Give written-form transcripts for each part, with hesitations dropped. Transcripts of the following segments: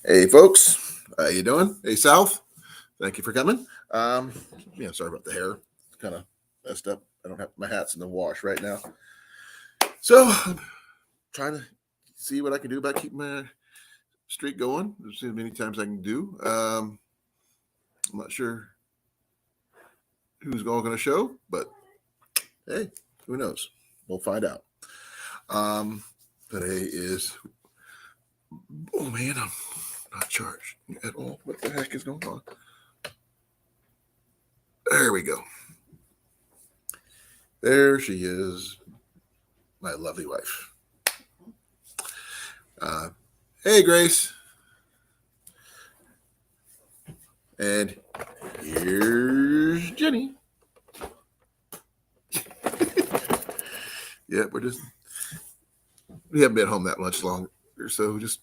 Hey, folks, how you doing? Hey, South, thank you for coming. Sorry about the hair, it's kind of messed up. I don't have my hats in the wash right now, so I'm trying to see what I can do about keeping my streak going. There's as many times I can do. I'm not sure who's all going to show, but hey, who knows? We'll find out. Today is oh man, I'm not charged at all. What the heck is going on? There we go. There she is, my lovely wife. Uh, hey, Grace. And here's Jenny. Yeah, we haven't been home that much longer, so just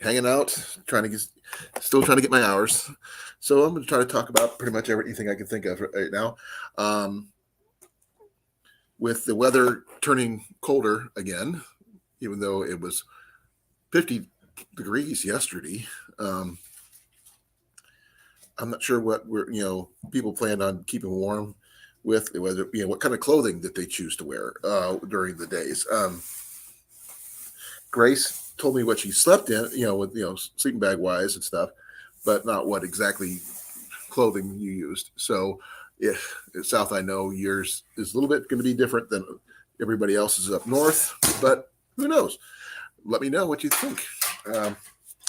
hanging out, still trying to get my hours. So I'm going to try to talk about pretty much everything I can think of right now. With the weather turning colder again, even though it was 50 degrees yesterday. I'm not sure what people planned on keeping warm with, whether what kind of clothing that they choose to wear during the days. Grace told me what she slept in, with sleeping bag wise and stuff, but not what exactly clothing you used. So, South, I know yours is a little bit going to be different than everybody else's up north, but who knows? Let me know what you think. I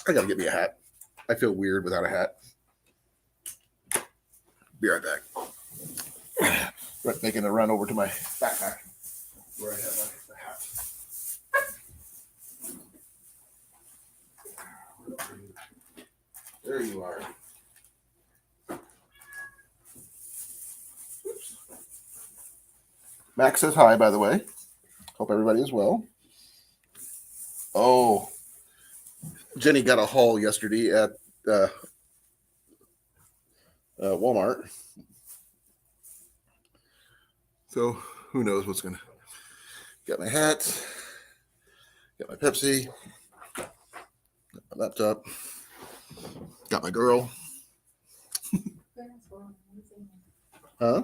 got to get me a hat. I feel weird without a hat. Be right back. Making a run over to my backpack where I have my hat. There you are. Oops. Max says hi, by the way. Hope everybody is well. Oh, Jenny got a haul yesterday at Walmart. So who knows what's going to... Got my hat. Got my Pepsi. Got my laptop. Got my girl. Huh?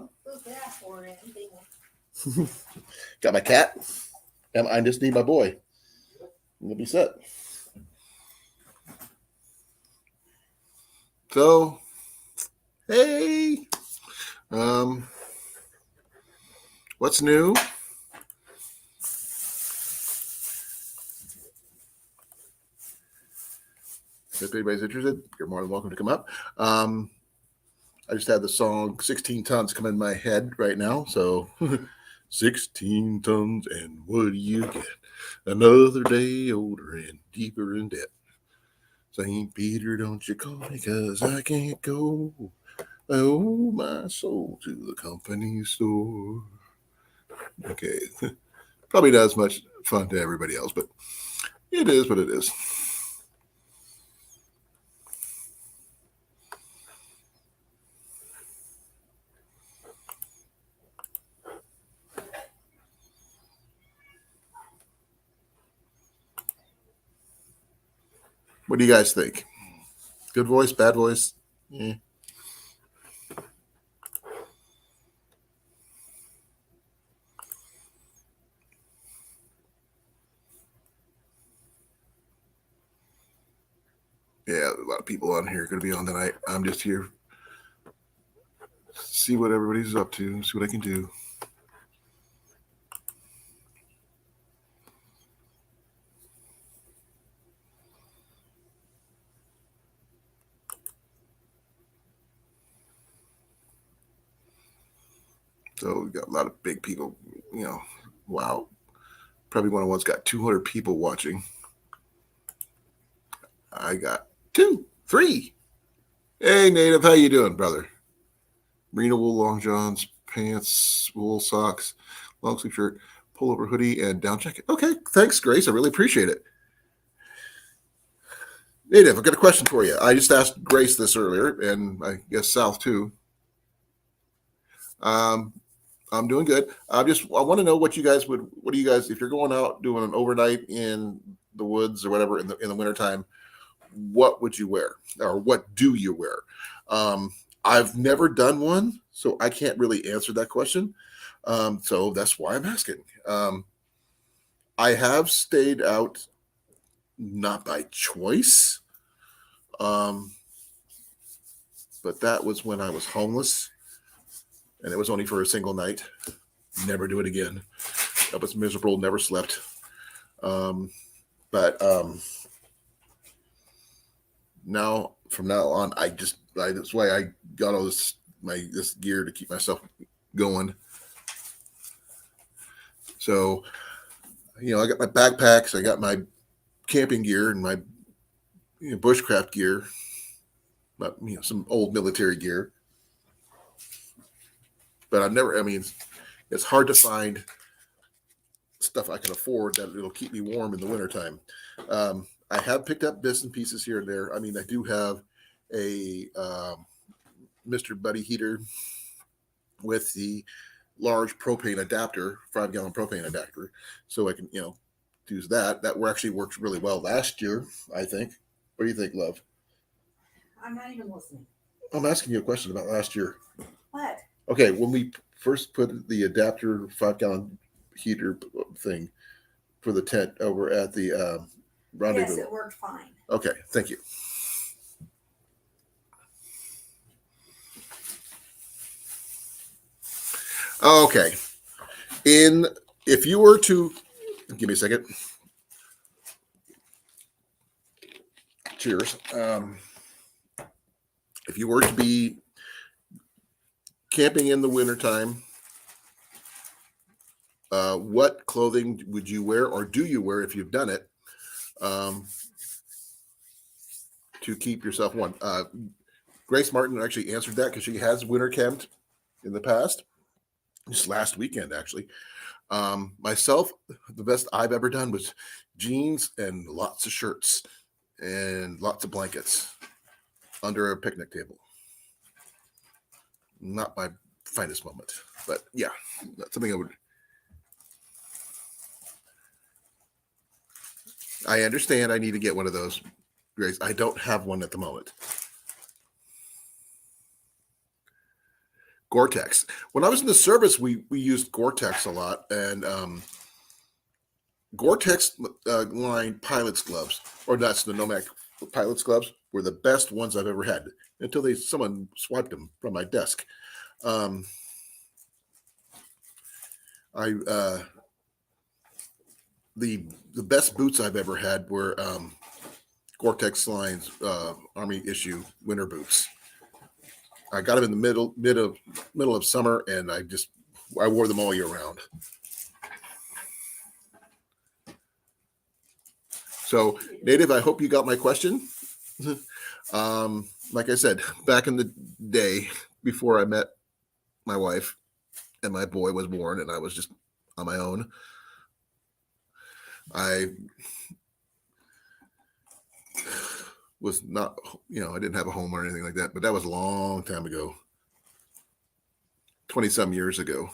Got my cat. And I just need my boy. We'll be set. So, hey. What's new? If anybody's interested, you're more than welcome to come up. I just had the song 16 Tons come in my head right now. So 16 tons, and what do you get? Another day older and deeper in debt. St. Peter, don't you call me, 'cause I can't go. I owe my soul to the company store. Okay. Probably not as much fun to everybody else, but it is what it is. What do you guys think? Good voice, bad voice? Yeah. Yeah, a lot of people on here are going to be on tonight. I'm just here to see what everybody's up to, see what I can do. So we got a lot of big people, wow. Probably one of the ones got 200 people watching. I got 2, 3. Hey, Native, how you doing, brother? Merino wool long johns, pants, wool socks, long sleeve shirt, pullover hoodie, and down jacket. Okay, thanks, Grace. I really appreciate it. Native, I've got a question for you. I just asked Grace this earlier, and I guess South too. I'm doing good. I want to know what do you guys, if you're going out doing an overnight in the woods or whatever in the wintertime, what would you wear, or what do you wear? I've never done one, so I can't really answer that question. So that's why I'm asking. I have stayed out, not by choice, but that was when I was homeless, and it was only for a single night. Never do it again. I was miserable, never slept. But now, from now on, that's why I got all this gear to keep myself going. So, I got my backpacks, I got my camping gear and my bushcraft gear, but some old military gear. But it's hard to find stuff I can afford that it'll keep me warm in the wintertime. I have picked up bits and pieces here and there. I do have a Mr. Buddy heater with the large propane adapter, 5-gallon propane adapter, so I can use that. That actually worked really well last year, I think. What do you think, love? I'm not even listening. I'm asking you a question about last year. What? Okay, when we first put the adapter 5-gallon heater thing for the tent over at the rendezvous. Yes, it worked fine. Okay, thank you. Okay. If you were to give me a second. Cheers. If you were to be camping in the wintertime, what clothing would you wear, or do you wear if you've done it, to keep yourself warm? Grace Martin actually answered that because she has winter camped in the past, just last weekend actually. Myself, the best I've ever done was jeans and lots of shirts and lots of blankets under a picnic table. Not my finest moment, but yeah, that's something I understand. I need to get one of those, Grace. I don't have one at the moment. Gore-Tex. When I was in the service, we used Gore-Tex a lot, and Gore-Tex line pilot's gloves, or that's the Nomad pilot's gloves, were the best ones I've ever had until someone swiped them from my desk. The best boots I've ever had were Gore-Tex lines Army issue winter boots. I got them in the middle of summer, and I wore them all year round. So, Native, I hope you got my question. Like I said, back in the day, before I met my wife and my boy was born and I was just on my own, I was not, I didn't have a home or anything like that, but that was a long time ago, 20 some years ago.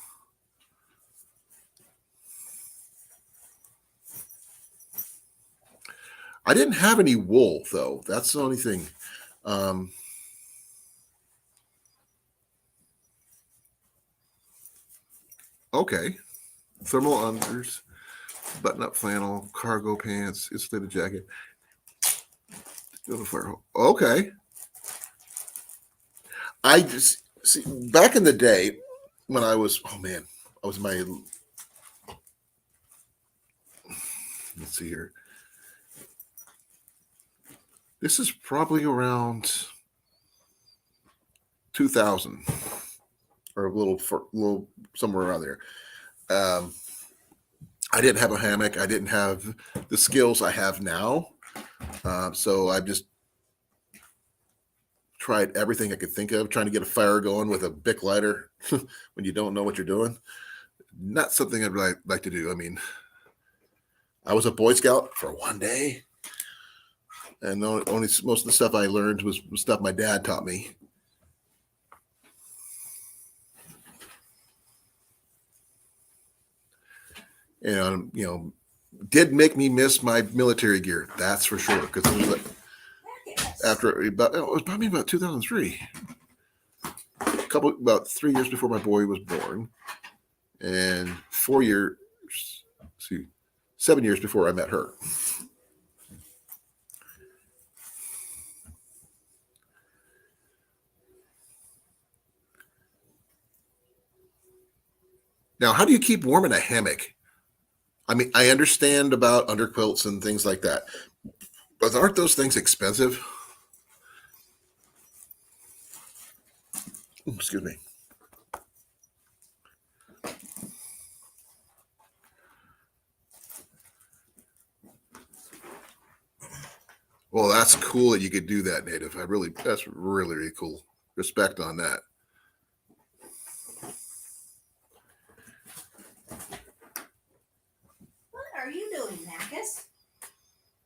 I didn't have any wool though. That's the only thing. Okay. Thermal unders, button-up flannel, cargo pants, insulated jacket. Okay. I just see back in the day when I was, let's see here. This is probably around 2000 or a little somewhere around there. I didn't have a hammock. I didn't have the skills I have now. So I just tried everything I could think of, trying to get a fire going with a Bic lighter when you don't know what you're doing. Not something I'd like to do. I was a Boy Scout for one day, and most of the stuff I learned was stuff my dad taught me. And did make me miss my military gear. That's for sure. Because after it was probably about 2003, about 3 years before my boy was born, and 4 years, 7 years before I met her. Now, how do you keep warm in a hammock? I mean, I understand about underquilts and things like that, but aren't those things expensive? Excuse me. Well, that's cool that you could do that, Native. That's really, really cool. Respect on that. What are you doing, Macus?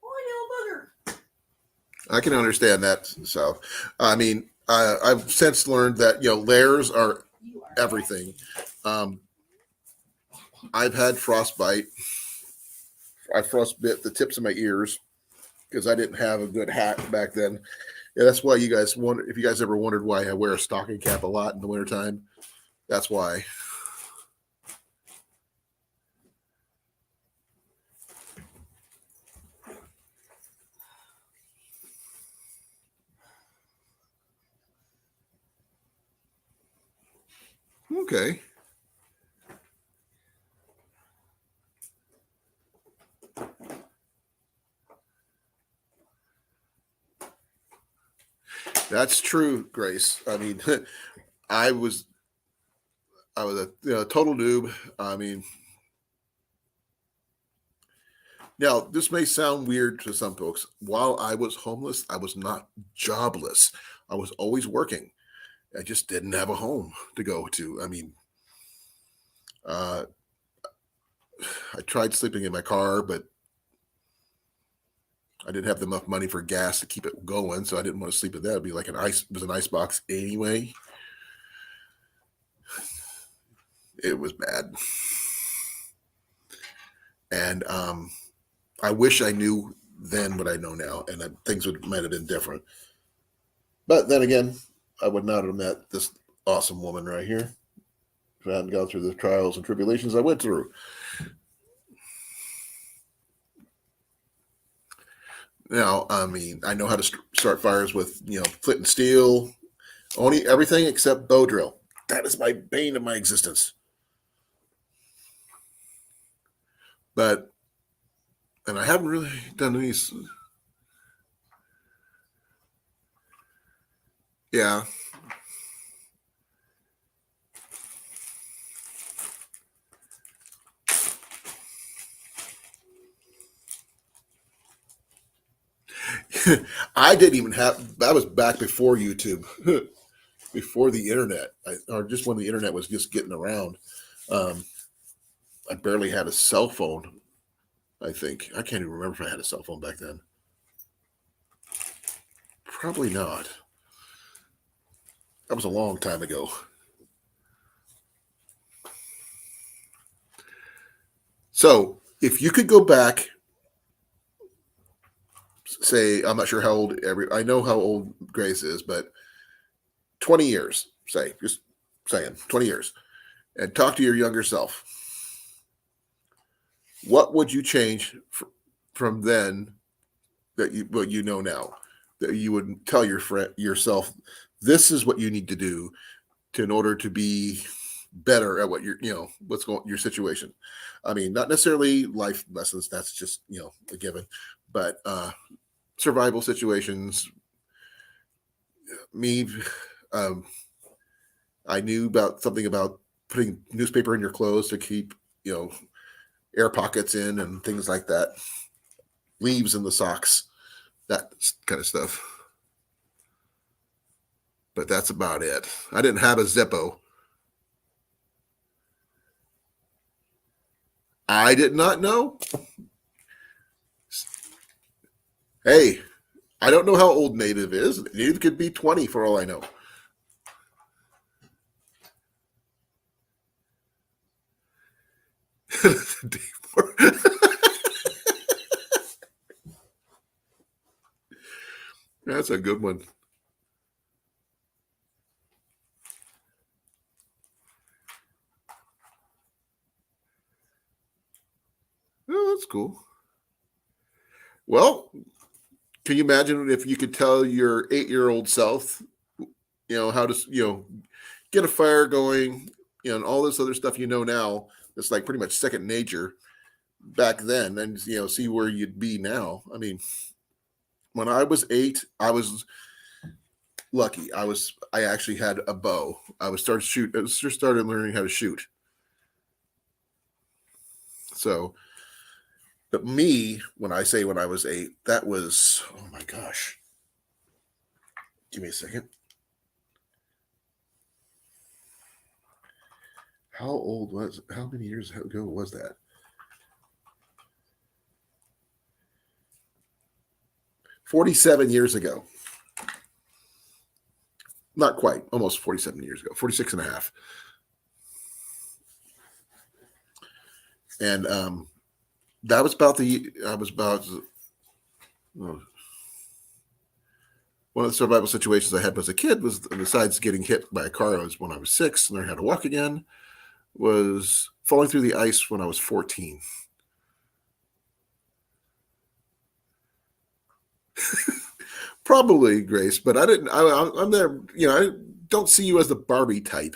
Oh, little booger. I can understand that, Sal. I mean, I've since learned that layers are everything. I've had frostbite. I frostbit the tips of my ears because I didn't have a good hat back then. Yeah, that's why you guys wonder if you guys ever wondered why I wear a stocking cap a lot in the wintertime. That's why. Okay. That's true, Grace. I mean, I was a total noob. I mean, now this may sound weird to some folks. While I was homeless, I was not jobless. I was always working. I just didn't have a home to go to. I mean, uh, I tried sleeping in my car, but I didn't have enough money for gas to keep it going, so I didn't want to sleep in that. It'd be like it was an ice box anyway. It was bad, and I wish I knew then what I know now, and things might have been different. But then again, I would not have met this awesome woman right here if I hadn't gone through the trials and tribulations I went through. Now, I mean, I know how to start fires with flint and steel, only everything except bow drill. That is my bane of my existence. But, and I haven't really done any. Yeah. I didn't even have, that was back before YouTube, before the internet, or just when the internet was just getting around. I barely had a cell phone, I think. I can't even remember if I had a cell phone back then. Probably not. That was a long time ago. So if you could go back, say, I'm not sure how old I know how old Grace is, but 20 years, say, just saying, 20 years, and talk to your younger self, what would you change from then that what you know now, that you would tell yourself, this is what you need to do in order to be better at what what's going your situation. I mean, not necessarily life lessons, that's just a given, but survival situations. Me, um, I knew about something about putting newspaper in your clothes to keep air pockets in and things like that, leaves in the socks, that kind of stuff. But that's about it. I didn't have a Zippo. I did not know. Hey, I don't know how old Native is. Native could be 20 for all I know. That's a good one. Oh, that's cool. Well, can you imagine if you could tell your 8-year-old self, how to, get a fire going, and all this other stuff now, that's like pretty much second nature back then, and see where you'd be now. I mean, when I was 8, I was lucky. I actually had a bow. I just started learning how to shoot. So, but me, when I say when I was 8, that was, oh my gosh. Give me a second. How many years ago was that? 47 years ago. Not quite, almost 47 years ago, 46 and a half. And that was about one of the survival situations I had as a kid was, besides getting hit by a car, when I was 6 and learned how to walk again, was falling through the ice when I was 14. Probably, Grace, but I'm there. I don't see you as the Barbie type.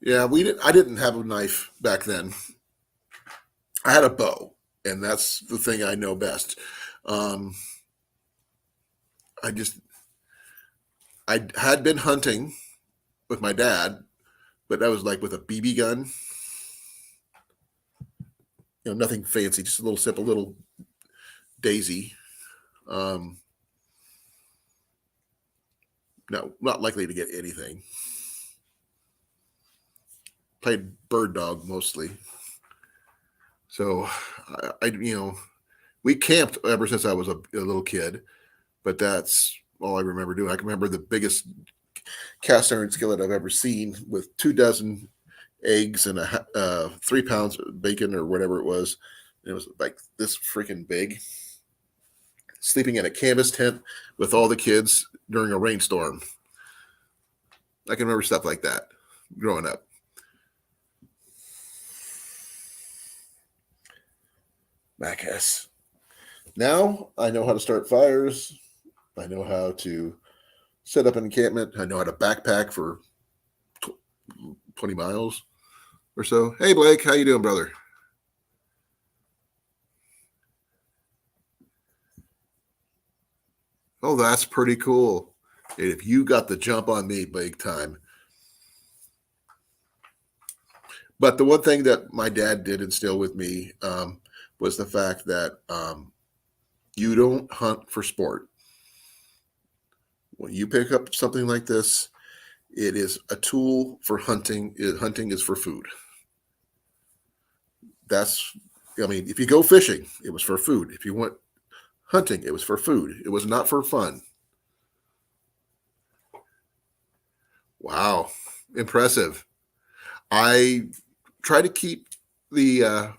Yeah, I didn't have a knife back then. I had a bow, and that's the thing I know best. Um, I just I had been hunting with my dad, but that was like with a BB gun. Nothing fancy, just a little simple little daisy. Um, no, not likely to get anything. Played bird dog mostly. So we camped ever since I was a little kid, but that's all I remember doing. I can remember the biggest cast iron skillet I've ever seen with 2 dozen eggs and 3 pounds of bacon or whatever it was. It was like this freaking big. Sleeping in a canvas tent with all the kids during a rainstorm. I can remember stuff like that growing up. Macas. Now I know how to start fires. I know how to set up an encampment. I know how to backpack for 20 miles or so. Hey, Blake, how you doing, brother? Oh, that's pretty cool. If you got the jump on me big time. But the one thing that my dad did instill with me was the fact that you don't hunt for sport. When you pick up something like this, it is a tool for hunting. Hunting is for food. If you go fishing, it was for food. If you went hunting, it was for food. It was not for fun. Wow, impressive. I try to keep the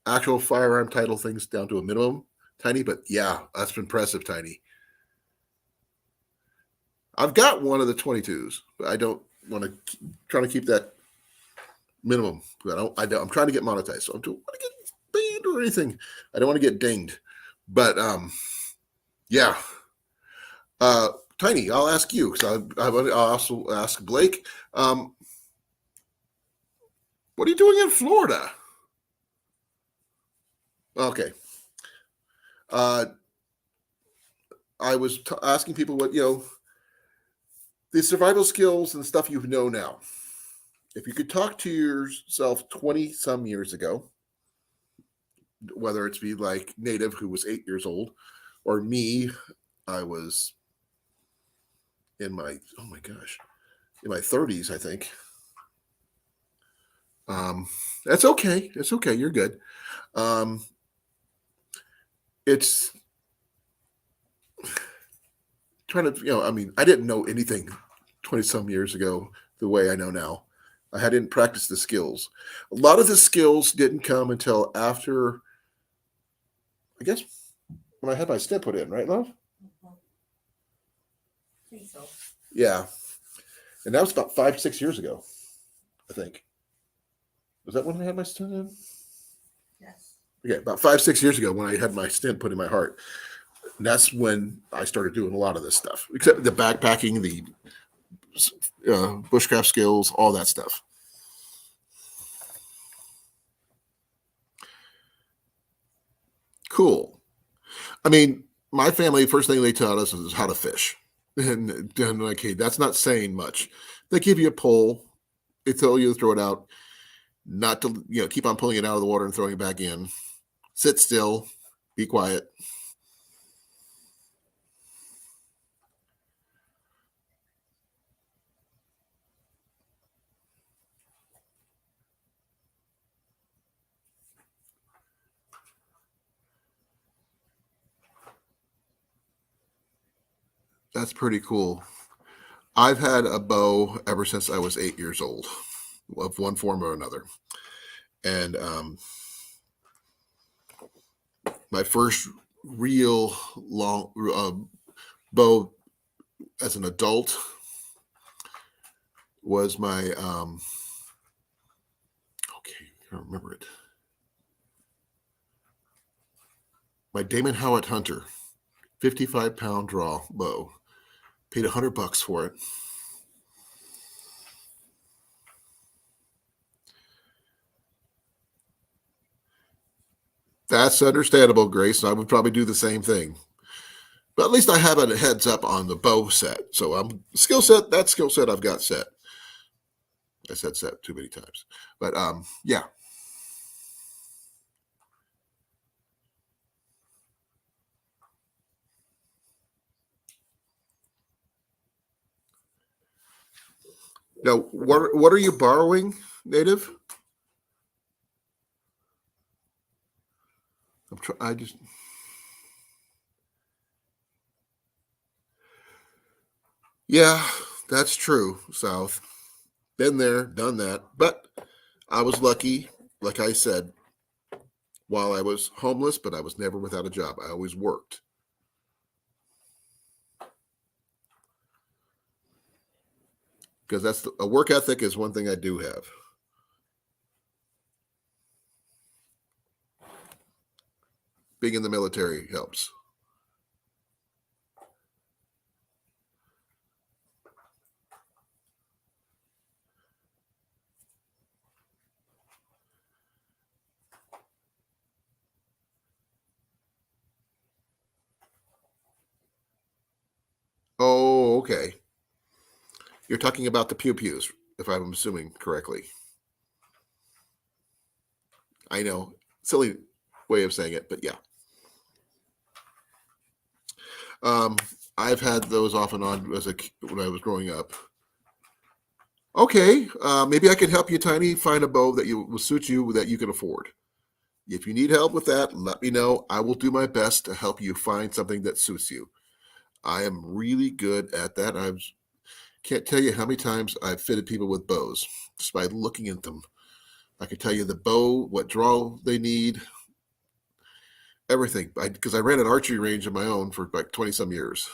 actual firearm title things down to a minimum, Tiny, but yeah, that's impressive, Tiny. I've got one of the 22s, but I don't want to try to keep that minimum. I'm trying to get monetized, so I don't want to get banned or anything. I don't want to get dinged. But yeah. Tiny, I'll ask you because I'll also ask Blake. What are you doing in Florida? Okay. I was asking people what the survival skills and stuff you know now. If you could talk to yourself 20 some years ago, whether it's be like Native, who was 8 years old, or me, I was in my, oh my gosh, in my 30s, I think. That's okay. It's okay. You're good. It's trying to, I didn't know anything 20 some years ago the way I know now. I hadn't practiced the skills. A lot of the skills didn't come until after, I guess, when I had my stent put in, right, love? I think so. Yeah. And that was about 5-6 years ago, I think. Was that when I had my stent in? Yes. Yeah, about 5-6 years ago when I had my stent put in my heart. And that's when I started doing a lot of this stuff, except the backpacking, the bushcraft skills, all that stuff. Cool. I mean, my family, first thing they taught us is how to fish. And then, like, hey, that's not saying much. They give you a pole, they tell you to throw it out, not to, keep on pulling it out of the water and throwing it back in. Sit still, be quiet. That's pretty cool. I've had a bow ever since I was 8 years old, of one form or another. And my first real long bow as an adult was my okay, I can't remember it. My Damon Howitt Hunter, 55-pound draw bow. Paid $100 for it. That's understandable, Grace. I would probably do the same thing. But at least I have a heads up on the bow set. So I'm skill set, that skill set I've got set. I said set too many times. But yeah. Now, what are you borrowing, Native? I just. Yeah, that's true, South. Been there, done that. But I was lucky, like I said, while I was homeless, but I was never without a job. I always worked. Because that's a work ethic is one thing I do have. Being in the military helps. Oh, okay. You're talking about the pew-pews, if I'm assuming correctly. I know, silly way of saying it, but yeah. I've had those off and on when I was growing up. Okay, maybe I can help you, Tiny, find a bow that will suit you that you can afford. If you need help with that, let me know. I will do my best to help you find something that suits you. I am really good at that. I can't tell you how many times I've fitted people with bows just by looking at them. I can tell you the bow, what draw they need, everything. Because I ran an archery range of my own for like 20 some years.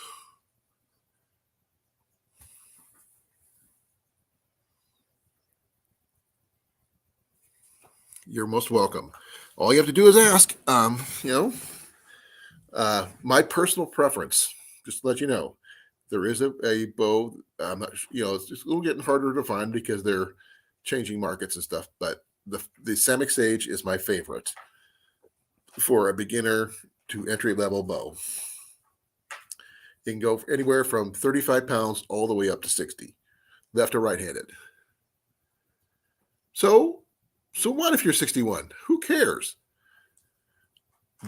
You're most welcome. All you have to do is ask. My personal preference, just to let you know, there is a bow. I'm not, it's just a little getting harder to find because they're changing markets and stuff. But the Samick Sage is my favorite for a beginner to entry level bow. It can go anywhere from 35 pounds all the way up to 60, left or right handed. So what if you're 61? Who cares?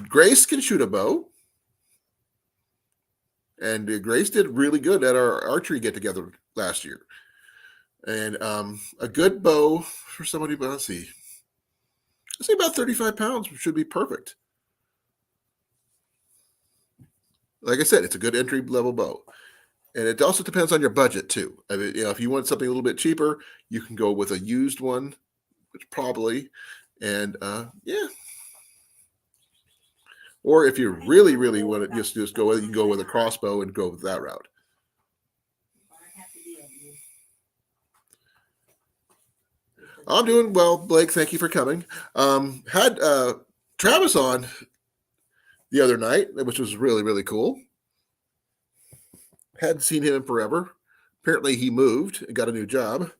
Grace can shoot a bow. And Grace did really good at our archery get together last year. And a good bow for somebody, but let's see about 35 pounds should be perfect. Like I said, it's a good entry level bow. And it also depends on your budget too. I mean, if you want something a little bit cheaper, you can go with a used one, which probably, and yeah. Or if you really, really want to just go with, you can go with a crossbow and go with that route. I'm doing well, Blake. Thank you for coming. Had Travis on the other night, which was really, really cool. Hadn't seen him in forever. Apparently, he moved and got a new job.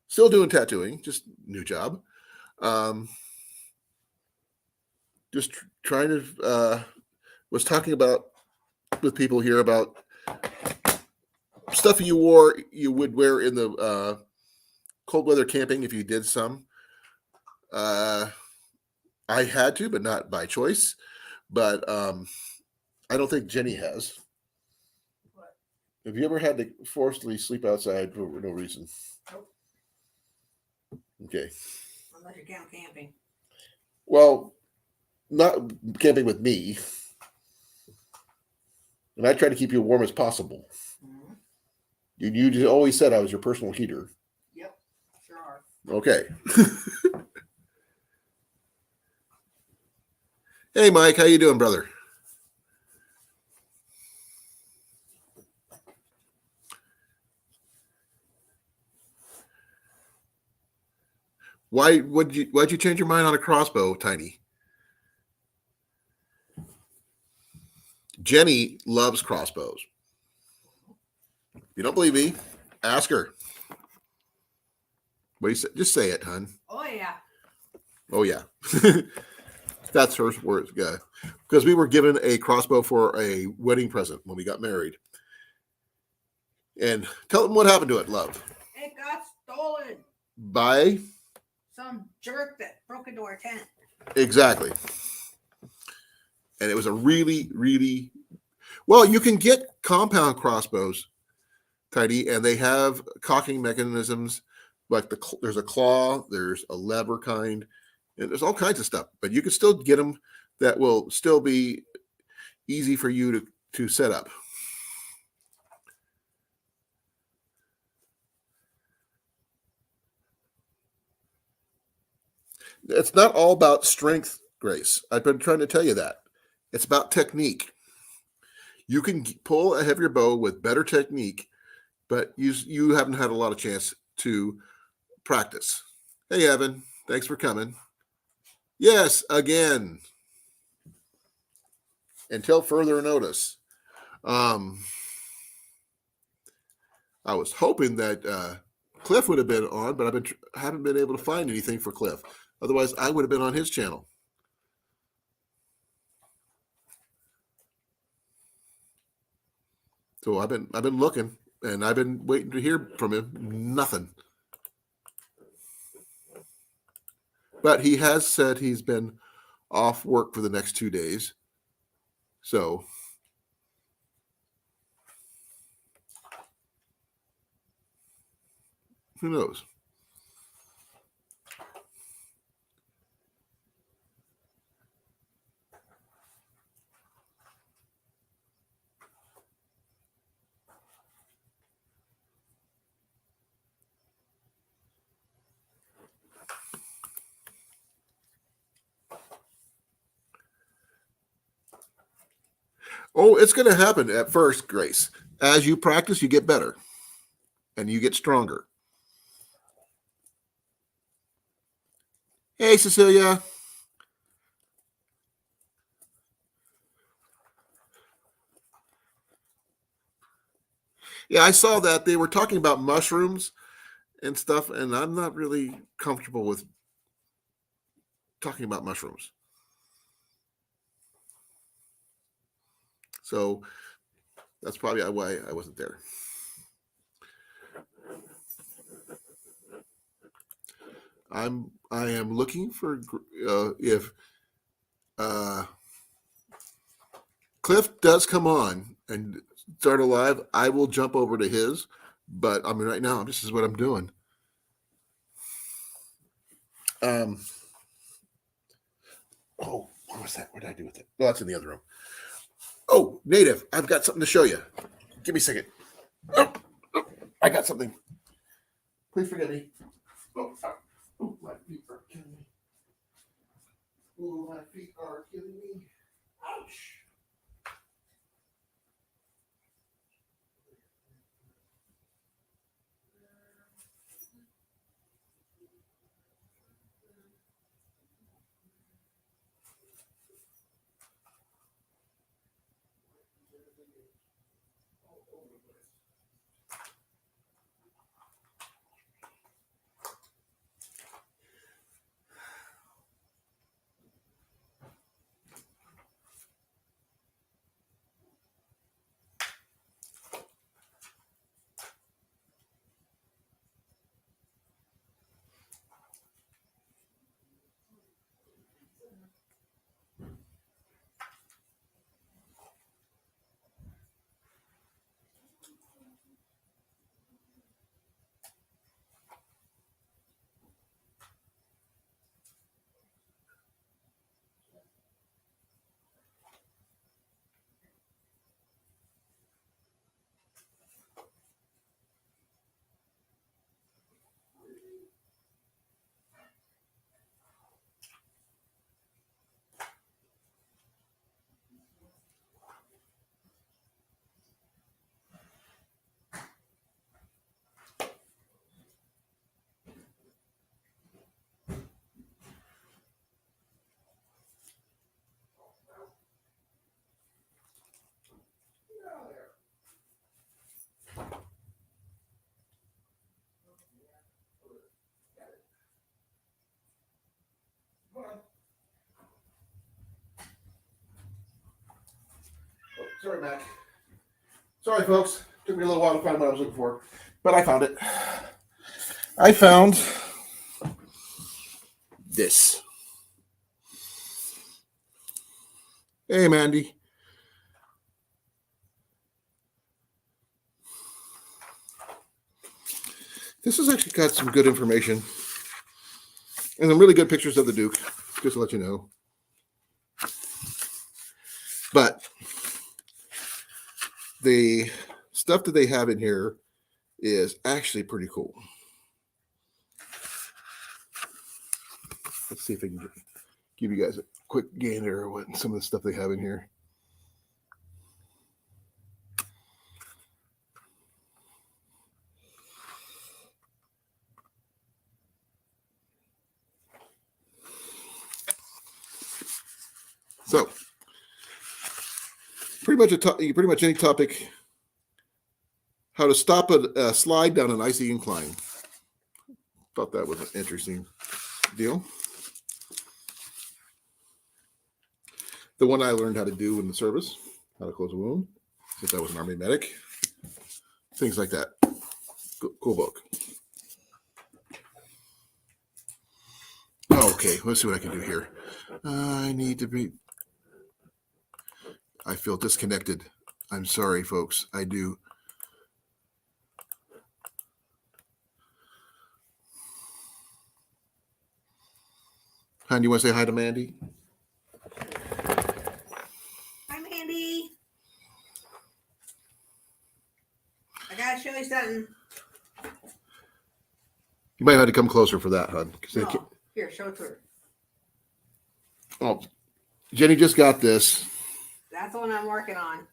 Still doing tattooing, just new job. Just trying to was talking about with people here about stuff you would wear in the cold weather camping if you did some. I had to, but not by choice. But I don't think Jenny has. What? Have you ever had to forcibly sleep outside for no reason? Nope. Okay. Unless you count camping. Well, not camping with me. And I try to keep you warm as possible. Mm-hmm. You just always said I was your personal heater. Yep, sure are. Okay. Hey, Mike, how you doing, brother? Why'd you change your mind on a crossbow, Tiny? Jenny loves crossbows. If you don't believe me, ask her. What do you say? Just say it, hon. Oh yeah. Oh yeah. That's her words, yeah. Because we were given a crossbow for a wedding present when we got married. And tell them what happened to it, love. It got stolen. By Some jerk that broke into our tent. Exactly. And it was a really, really well, you can get compound crossbows, Tidy, and they have cocking mechanisms. Like there's a claw, there's a lever kind, and there's all kinds of stuff. But you can still get them that will still be easy for you to set up. It's not all about strength, Grace. I've been trying to tell you that. It's about technique. You can pull a heavier bow with better technique, but you haven't had a lot of chance to practice. Hey, Evan, thanks for coming. Yes, again. Until further notice. I was hoping that Cliff would have been on, but haven't been able to find anything for Cliff. Otherwise, I would have been on his channel. So I've been looking, and I've been waiting to hear from him. Nothing. But he has said he's been off work for the next 2 days. So who knows? Oh, it's going to happen at first, Grace. As you practice, you get better and you get stronger. Hey, Cecilia. Yeah, I saw that they were talking about mushrooms and stuff, and I'm not really comfortable with talking about mushrooms. So that's probably why I wasn't there. I am looking for if Cliff does come on and start a live, I will jump over to his. But I mean, right now, this is what I'm doing. Oh, what was that? What did I do with it? Oh, that's in the other room. Oh, Native, I've got something to show you. Give me a second. Oh, I got something. Please forgive me. Oh, my feet are killing me. Oh, my feet are killing me. Ouch. Sorry, Mac. Sorry, folks. Took me a little while to find what I was looking for, but I found it. I found this. Hey, Mandy. This has actually got some good information and some really good pictures of the Duke, just to let you know. But the stuff that they have in here is actually pretty cool. Let's see if I can give you guys a quick gander of what some of the stuff they have in here. So, pretty much any topic. How to stop a slide down an icy incline. Thought that was an interesting deal. The one I learned how to do in the service, how to close a wound, since I was an Army medic. Things like that. Cool book. Okay, let's see what I can do here. I feel disconnected. I'm sorry, folks. I do. Hon, do you want to say hi to Mandy? Hi, Mandy. I gotta show you something. You might have to come closer for that, hon. Oh, here, show it to her. Oh, Jenny just got this. That's the one I'm working on.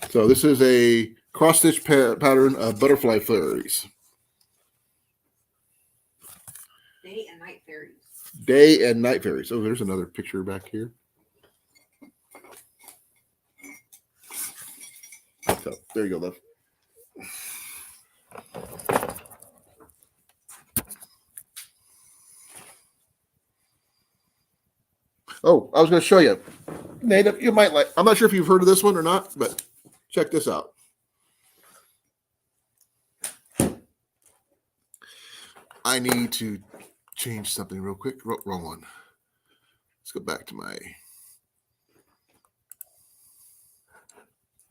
So this is a cross-stitch pattern of butterfly fairies. Day and night fairies. Day and night fairies. Oh, there's another picture back here. So there you go, love. Oh, I was going to show you. Native, you might like. I'm not sure if you've heard of this one or not, but check this out. I need to change something real quick. Wrong one. Let's go back to my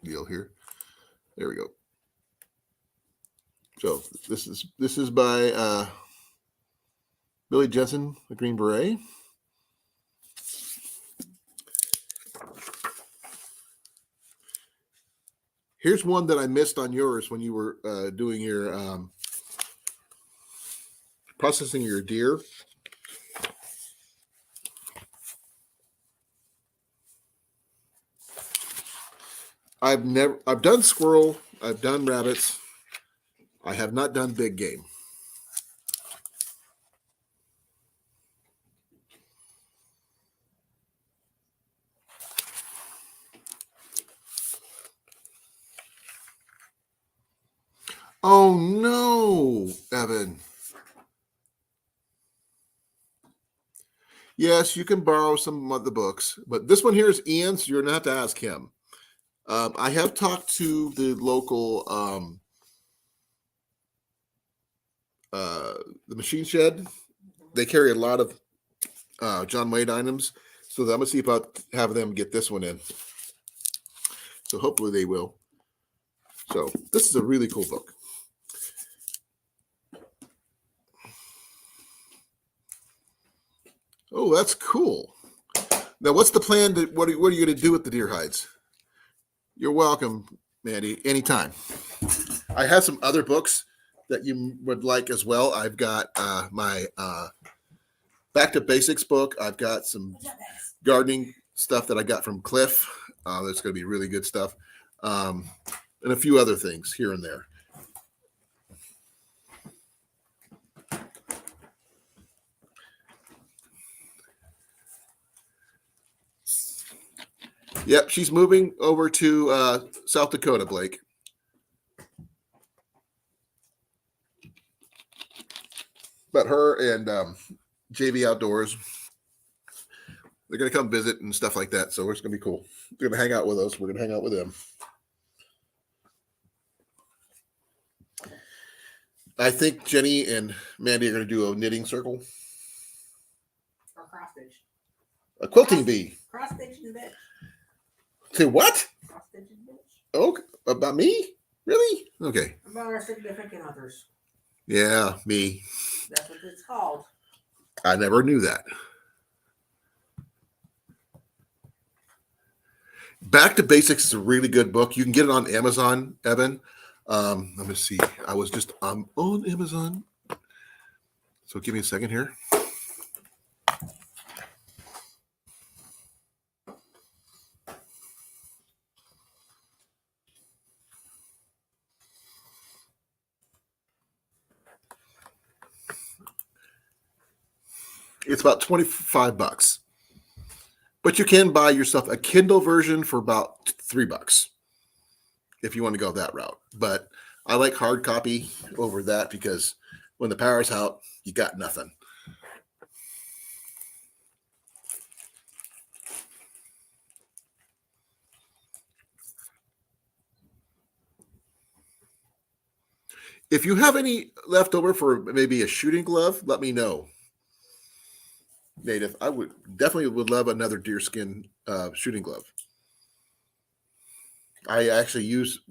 deal here. There we go. So this is by Billy Jensen, the Green Beret. Here's one that I missed on yours when you were doing your processing your deer. I've done squirrel, I've done rabbits. I have not done big game. Oh no, Evan. Yes, you can borrow some of the books, but this one here is Ian's. So you're gonna have to ask him. I have talked to the local the machine shed. They carry a lot of John Wayne items, so I'm gonna see about having them get this one in. So hopefully they will. So this is a really cool book. Oh, that's cool. Now, what's the plan? What are you going to do with the deer hides? You're welcome, Mandy. Anytime. I have some other books that you would like as well. I've got my Back to Basics book. I've got some gardening stuff that I got from Cliff. That's going to be really good stuff. And a few other things here and there. Yep, she's moving over to South Dakota, Blake. But her and JV Outdoors, they're going to come visit and stuff like that. So it's going to be cool. They're going to hang out with us. We're going to hang out with them. I think Jenny and Mandy are going to do a knitting circle. Or cross stitch. A quilting bee. Cross stitch in the bitch. Say what? Cross stitch in the bitch. Oh, about me? Really? Okay. About our significant others. Yeah, me. That's what it's called. I never knew that. Back to Basics is a really good book. You can get it on Amazon, Evan. Let me see. I was just on Amazon. So give me a second here. It's about $25. But you can buy yourself a Kindle version for about $3 if you want to go that route. But I like hard copy over that because when the power's out, you got nothing. If you have any left over for maybe a shooting glove, let me know. Native, I would love another deerskin shooting glove. I actually use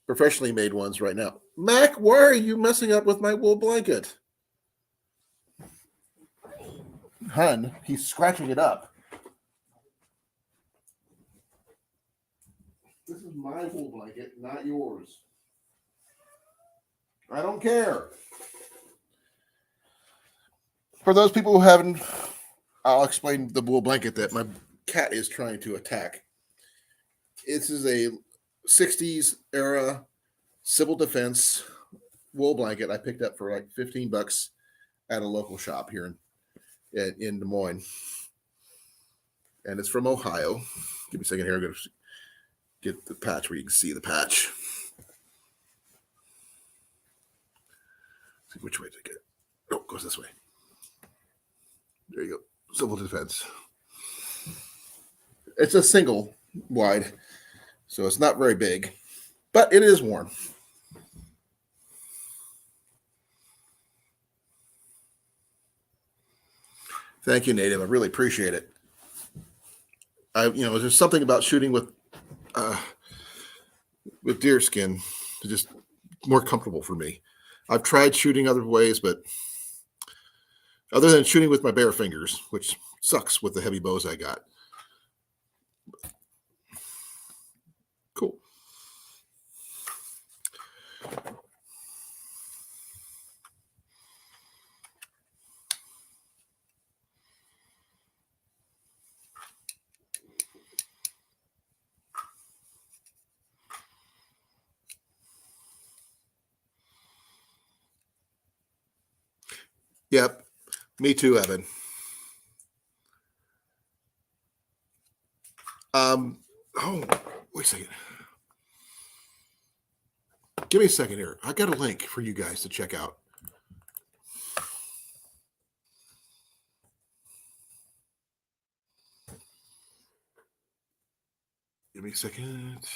professionally made ones right now. Mac, why are you messing up with my wool blanket? Hun, he's scratching it up. This is my wool blanket, not yours. I don't care. For those people who haven't, I'll explain the wool blanket that my cat is trying to attack. This is a 60s era civil defense wool blanket I picked up for like $15 at a local shop here in Des Moines. And it's from Ohio. Give me a second here. I'm going to get the patch where you can see the patch. See which way to get it. Oh, it goes this way. There you go. Civil defense. It's a single wide, so it's not very big, but it is warm. Thank you, Native. I really appreciate it. There's something about shooting with deer skin just more comfortable for me. I've tried shooting other ways, but other than shooting with my bare fingers, which sucks with the heavy bows I got. Cool. Yep, me too, Evan. Oh, wait a second. Give me a second here. I got a link for you guys to check out. Give me a second.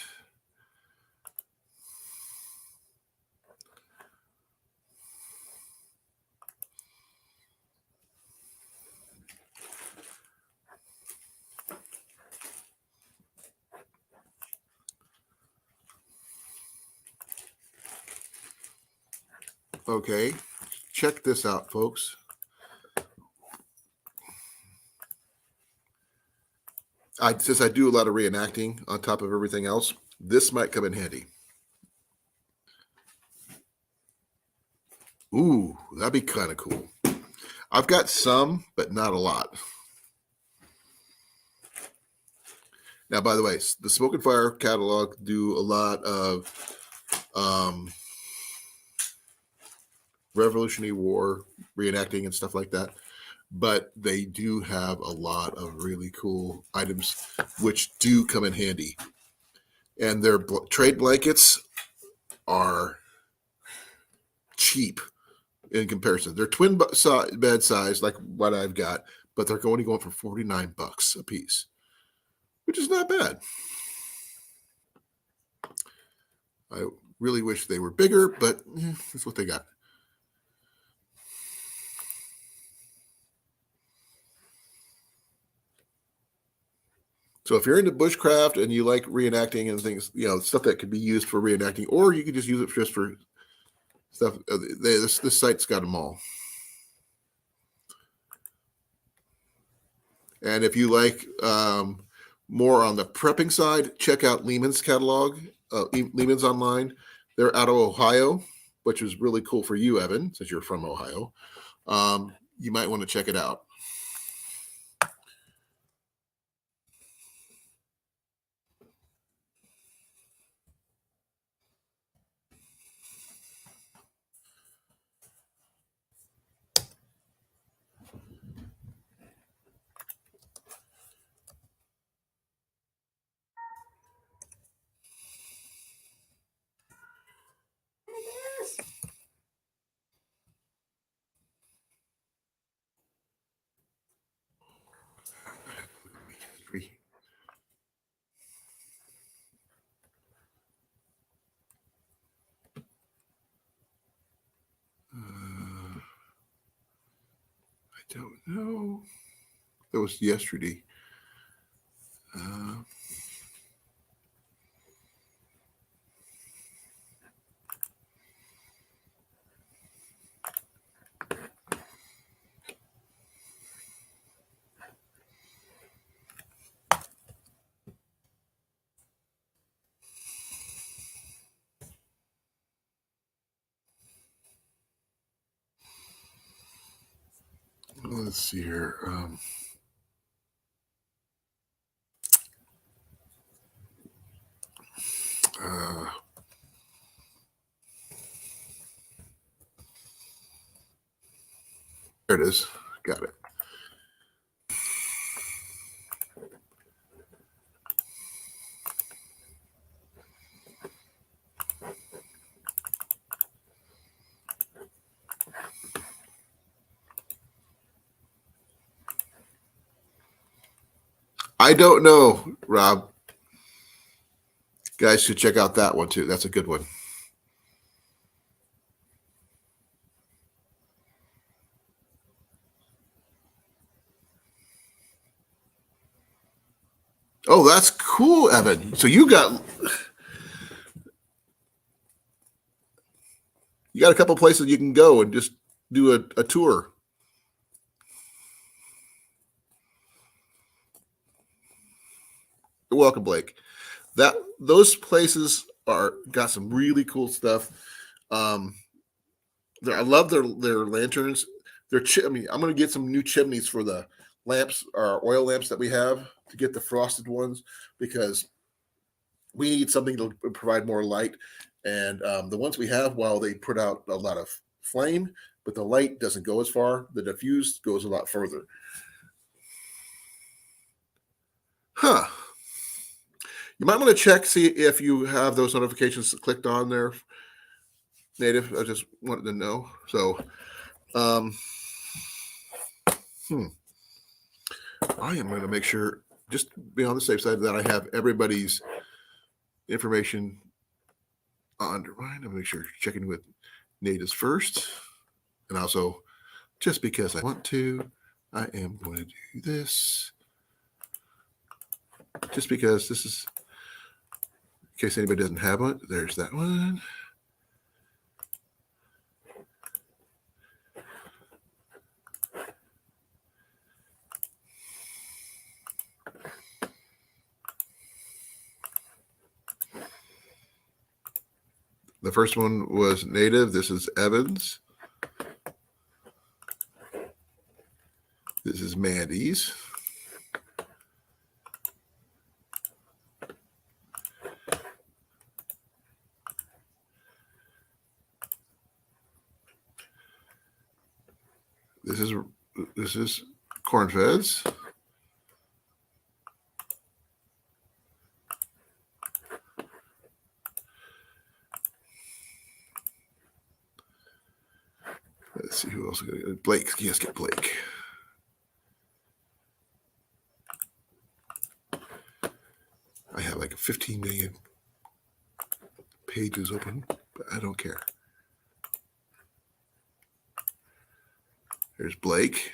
Okay, check this out, folks. Since I do a lot of reenacting on top of everything else, this might come in handy. Ooh, that'd be kind of cool. I've got some, but not a lot. Now, by the way, the Smoke and Fire catalog do a lot of Revolutionary War reenacting and stuff like that, but they do have a lot of really cool items which do come in handy. And their trade blankets are cheap in comparison. They're twin bed size, like what I've got, but they're only going for $49 a piece, which is not bad. I really wish they were bigger, but that's what they got. So if you're into bushcraft and you like reenacting and things, stuff that could be used for reenacting, or you could just use it just for stuff. This site's got them all. And if you like more on the prepping side, check out Lehman's catalog, Lehman's online. They're out of Ohio, which is really cool for you, Evan, since you're from Ohio. You might want to check it out. I don't know. That was yesterday. Let's see here. There it is. Got it. I don't know, Rob. Guys should check out that one too. That's a good one. Oh, that's cool, Evan. So you got a couple places you can go and just do a tour. welcome, Blake. Those places got some really cool stuff. I love their lanterns. I mean, I'm going to get some new chimneys for the lamps, our oil lamps that we have, to get the frosted ones, because we need something to provide more light. And the ones we have, while they put out a lot of flame, but the light doesn't go as far. The diffuse goes a lot further. Huh. You might want to check, see if you have those notifications clicked on there, Native. I just wanted to know. So, I am going to make sure, just to be on the safe side, that I have everybody's information underlined. I'm going to make sure checking with Natives first. And also, just because I want to, I am going to do this. Just because this is, in case anybody doesn't have one, there's that one. The first one was Native. This is Evans. This is Mandy's. This is Corn Feds. Let's see who else. Blake. Yes, get Blake. I have like 15 million pages open, but I don't care. There's Blake.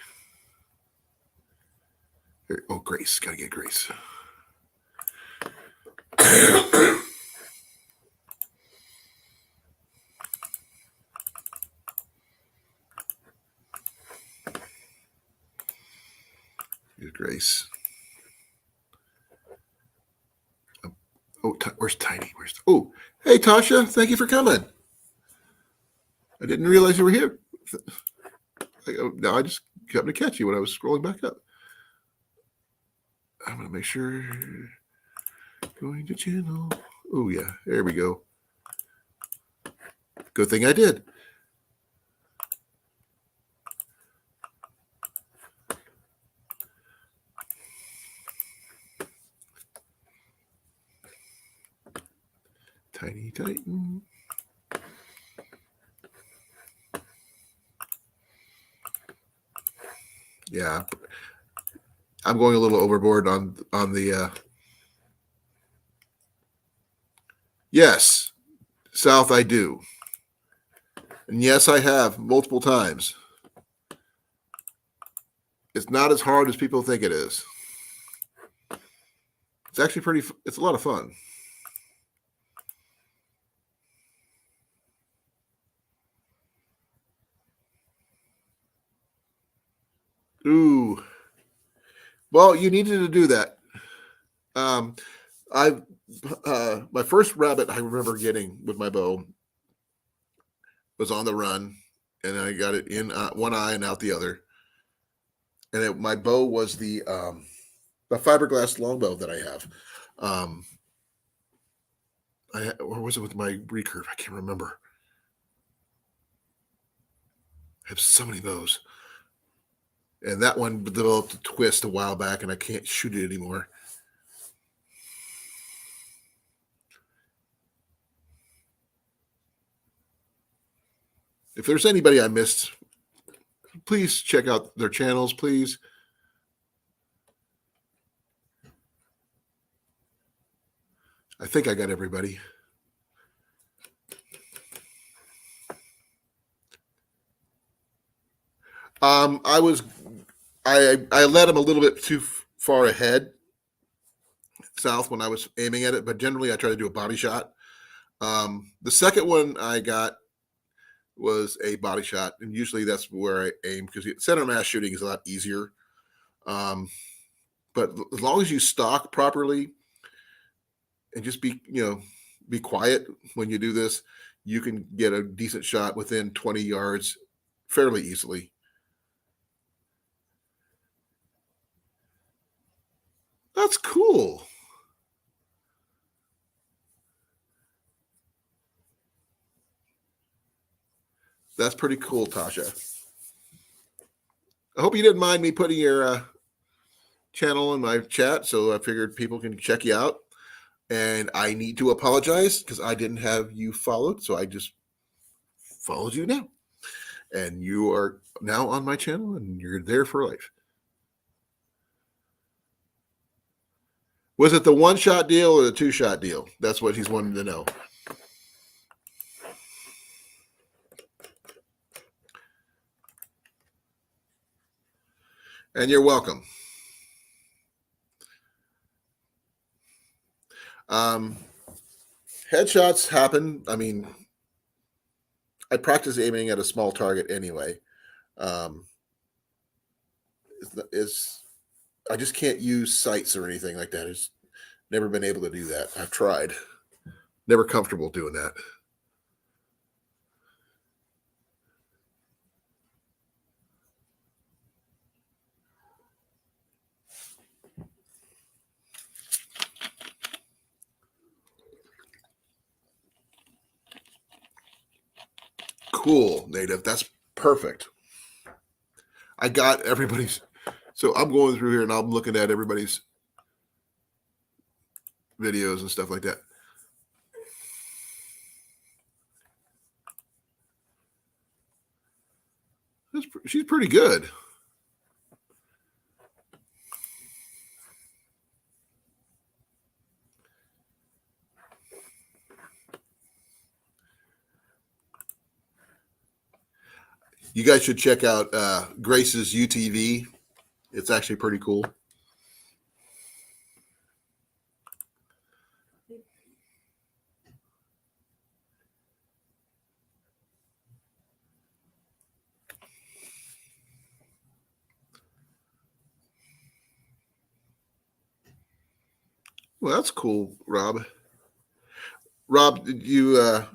Oh, Grace. Got to get Grace. Here's Grace. Oh, where's Tiny? Hey, Tasha. Thank you for coming. I didn't realize you were here. Now I just happened to catch you when I was scrolling back up. I'm going to make sure. Going to channel. Oh, yeah. There we go. Good thing I did. Tiny Titan. Yeah. I'm going a little overboard on the yes, South I do. And yes, I have multiple times. It's not as hard as people think it is. It's actually it's a lot of fun. Ooh. Well, you needed to do that. My first rabbit I remember getting with my bow was on the run, and I got it in one eye and out the other. And my bow was the fiberglass longbow that I have. Or was it with my recurve? I can't remember. I have so many bows. And that one developed a twist a while back, and I can't shoot it anymore. If there's anybody I missed, please check out their channels, please. I think I got everybody. I led him a little bit too far ahead south when I was aiming at it, but generally I try to do a body shot. The second one I got was a body shot, and usually that's where I aim, because center mass shooting is a lot easier. But as long as you stalk properly, and just be quiet when you do this, you can get a decent shot within 20 yards fairly easily. That's cool. That's pretty cool, Tasha. I hope you didn't mind me putting your channel in my chat, so I figured people can check you out. And I need to apologize because I didn't have you followed, so I just followed you now. And you are now on my channel, and you're there for life. Was it the one-shot deal or the two-shot deal? That's what he's wanting to know. And you're welcome. Headshots happen. I mean, I practice aiming at a small target anyway. I just can't use sights or anything like that. I've never been able to do that. I've tried. Never comfortable doing that. Cool, Native. That's perfect. I got everybody's. So I'm going through here and I'm looking at everybody's videos and stuff like that. She's pretty good. You guys should check out Grace's UTV. It's actually pretty cool. Well, that's cool, Rob. Rob, did you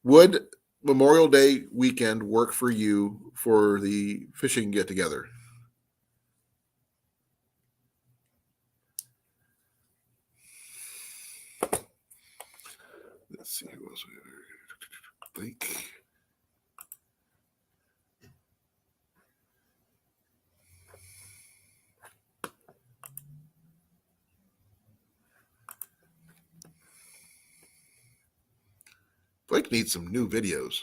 would Memorial Day weekend work for you for the fishing get together? Let's see who else we think. Blake needs some new videos.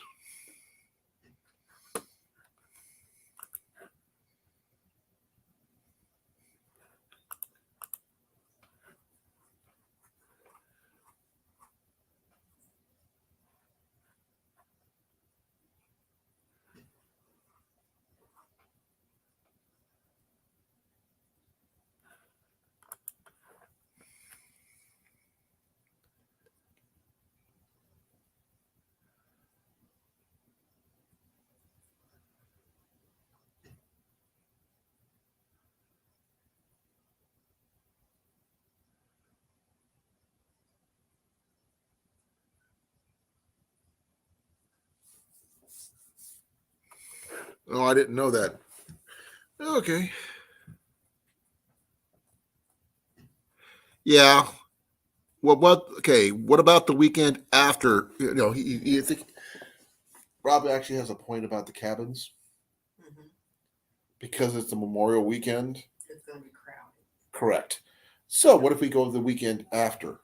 Oh, I didn't know that. Okay. Yeah. Well, what? Okay. What about the weekend after? You think Rob actually has a point about the cabins because it's the Memorial weekend. It's going to be crowded. Correct. So, what if we go the weekend after?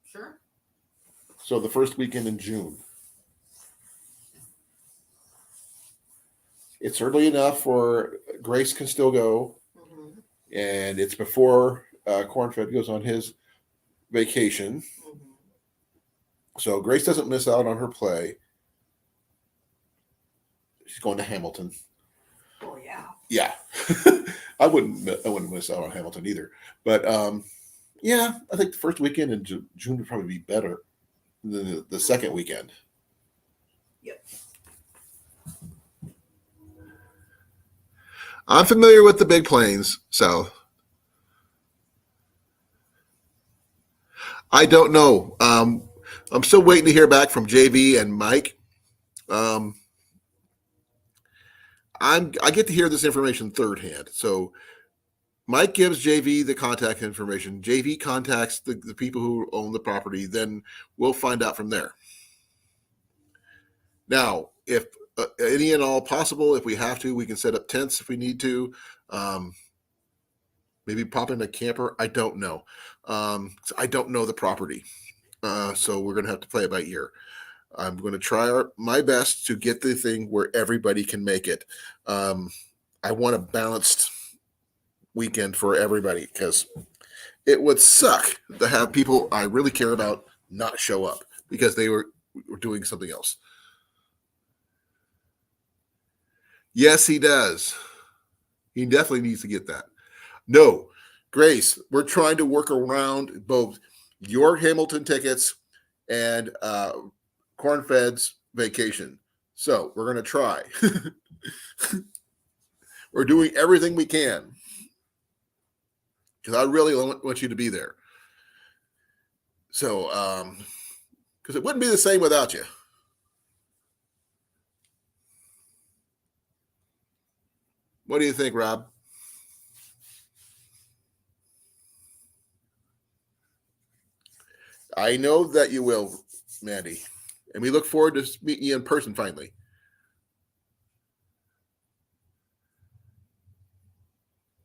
Sure. So, the first weekend in June. It's early enough where Grace can still go, and it's before Cornfed goes on his vacation. So Grace doesn't miss out on her play. She's going to Hamilton. Oh yeah. Yeah. I wouldn't miss out on Hamilton either. But yeah, I think the first weekend in June would probably be better than the second weekend. Yep. I'm familiar with the Big Plains South. I don't know. I'm still waiting to hear back from JV and Mike. I get to hear this information third hand. So Mike gives JV the contact information. JV contacts the people who own the property. Then we'll find out from there. Now, if any and all possible, if we have to, we can set up tents if we need to. Maybe pop in a camper. I don't know. I don't know the property. So we're going to have to play it by ear. I'm going to try my best to get the thing where everybody can make it. I want a balanced weekend for everybody because it would suck to have people I really care about not show up because they were doing something else. Yes, he does. He definitely needs to get that. No, Grace, we're trying to work around both your Hamilton tickets and Cornfed's vacation. So we're going to try. We're doing everything we can because I really want you to be there. So, because it wouldn't be the same without you. What do you think, Rob? I know that you will, Mandy. And we look forward to meeting you in person finally.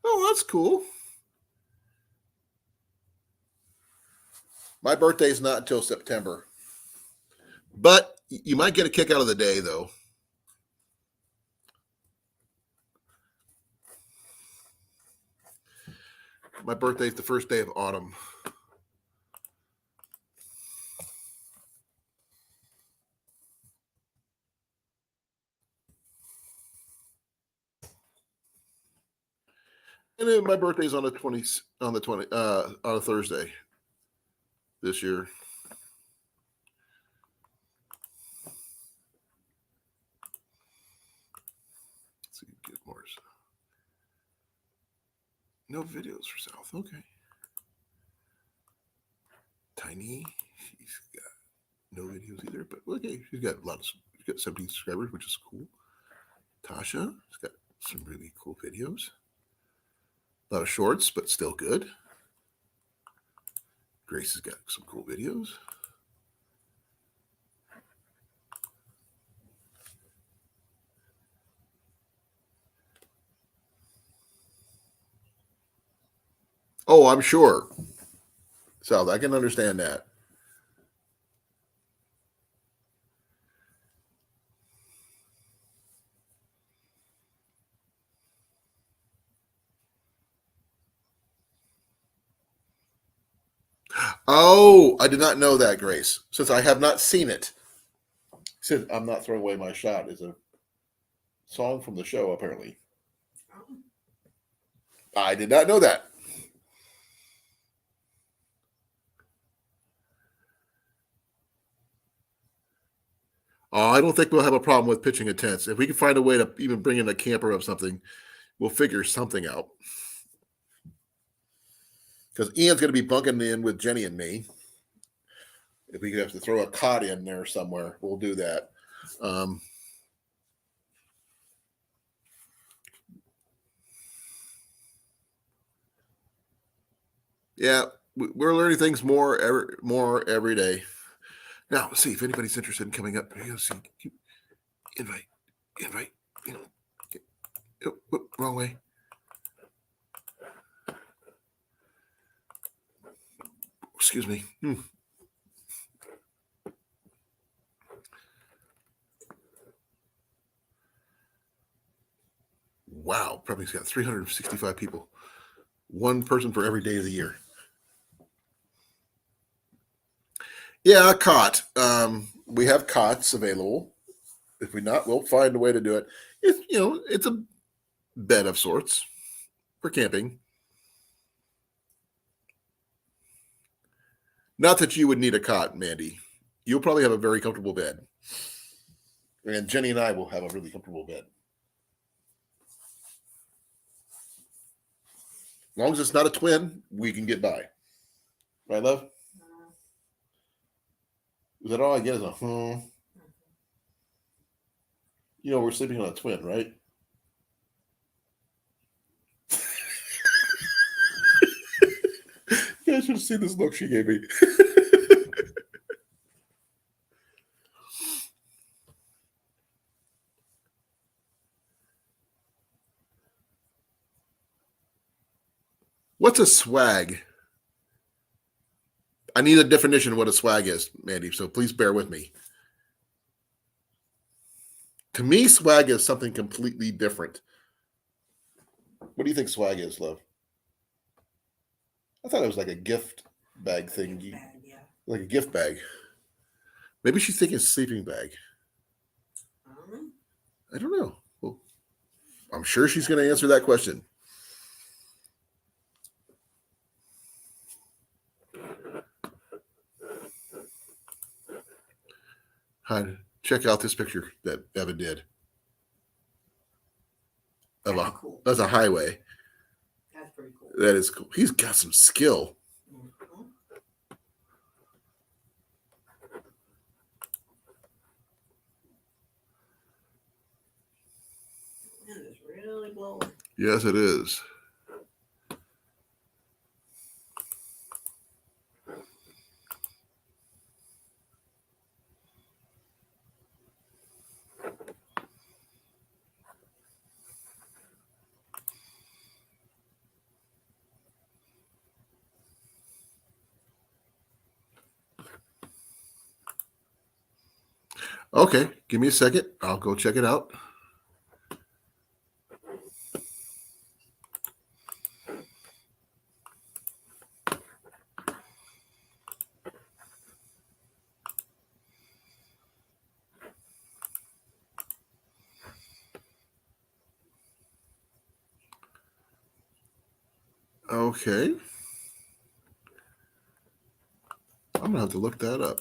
Oh, that's cool. My birthday is not until September. But you might get a kick out of the day, though. My birthday is the first day of autumn. And then my birthday's on the 20th, on a Thursday this year. Let's see, get more. No videos for South. Okay. Tiny, she's got no videos either, but okay, she's got she's got 17 subscribers, which is cool. Tasha, she's got some really cool videos. A lot of shorts, but still good. Grace has got some cool videos. Oh, I'm sure. South, I can understand that. Oh, I did not know that, Grace. Since I have not seen it. Since I'm not throwing away my shot is a song from the show, apparently. I did not know that. I don't think we'll have a problem with pitching a tent. If we can find a way to even bring in a camper of something, we'll figure something out. Because Ian's going to be bunking in with Jenny and me. If we have to throw a cot in there somewhere, we'll do that. Yeah, we're learning things more every day. Now, let's see if anybody's interested in coming up. See, invite. Wrong way. Excuse me. Wow, probably got 365 people. One person for every day of the year. Yeah, a cot. We have cots available. If we not, we'll find a way to do it. It's a bed of sorts for camping. Not that you would need a cot, Mandy. You'll probably have a very comfortable bed. And Jenny and I will have a really comfortable bed. As long as it's not a twin, we can get by. Right, love? Is that all I get? Is a You know, we're sleeping on a twin, right? You guys should see this look she gave me. What's a swag? I need a definition of what a swag is, Mandy, so please bear with me. To me, swag is something completely different. What do you think swag is, love? I thought it was like a gift bag thing. Bag, yeah. Like a gift bag. Maybe she's thinking sleeping bag. I don't know. Well, I'm sure she's going to answer that question. Hi, check out this picture that Evan did. That's cool. That's a highway. That's pretty cool. That is cool. He's got some skill. And it's really blowing. Yes, it is. Okay, give me a second. I'll go check it out. Okay. I'm going to have to look that up.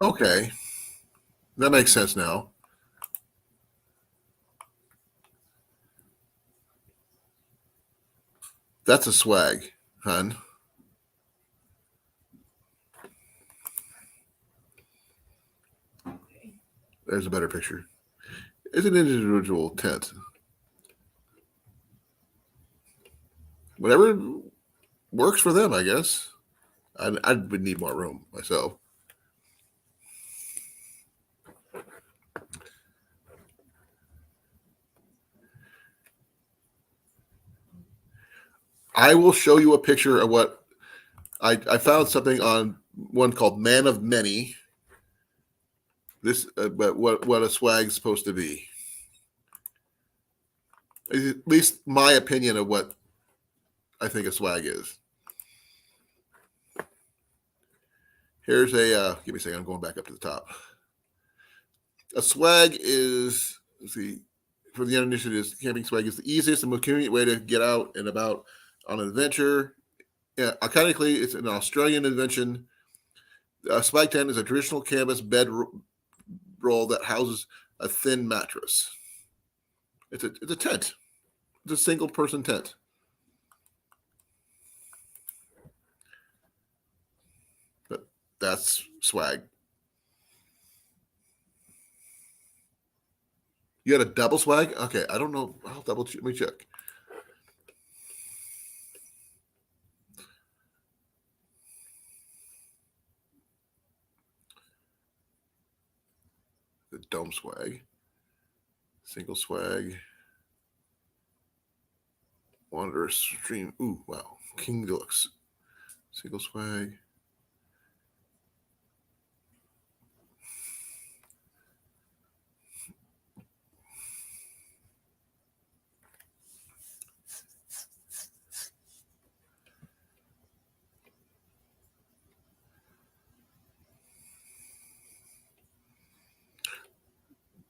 Okay. That makes sense now. That's a swag, hun. Okay. There's a better picture. It's an individual tent. Whatever works for them, I guess. I would need more room myself. I will show you a picture of what I found something on one called Man of Many. This, but what a swag's supposed to be. At least my opinion of what I think a swag is. Here's a. Give me a second. I'm going back up to the top. A swag is, let's see, for the uninitiated, camping swag is the easiest and most convenient way to get out and about on an adventure. Yeah, iconically, it's an Australian invention. A swag tent is a traditional canvas bed roll that houses a thin mattress. It's a tent. It's a single person tent. But that's swag. You had a double swag? Okay, I don't know. I'll let me check. The dome swag. Single swag. Wanderer stream. Ooh, wow. King Deluxe. Single swag.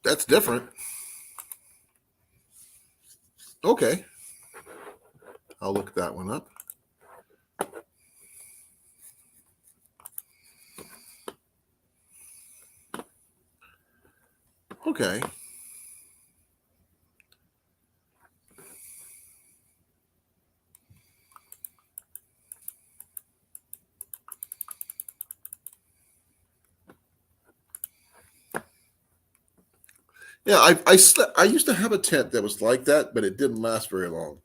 That's different. Okay. I'll look that one up. Okay. Yeah, I used to have a tent that was like that, but it didn't last very long.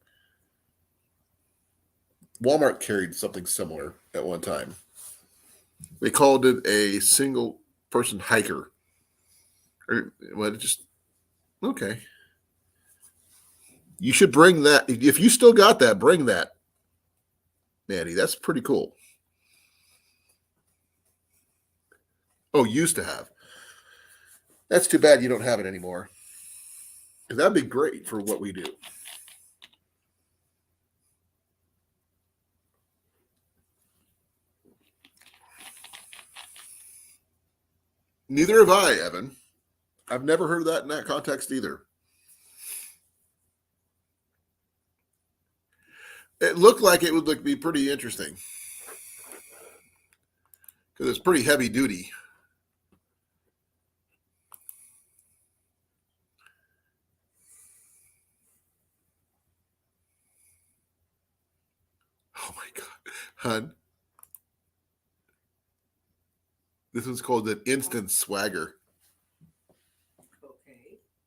Walmart carried something similar at one time. They called it a single person hiker. Well, it just okay. You should bring that. If you still got that, bring that, Maddie. That's pretty cool. Oh, used to have. That's too bad you don't have it anymore. Because that'd be great for what we do. Neither have I, Evan. I've never heard of that in that context either. It looked like it would be pretty interesting because it's pretty heavy duty. Oh my god, hun! This one's called an instant swagger.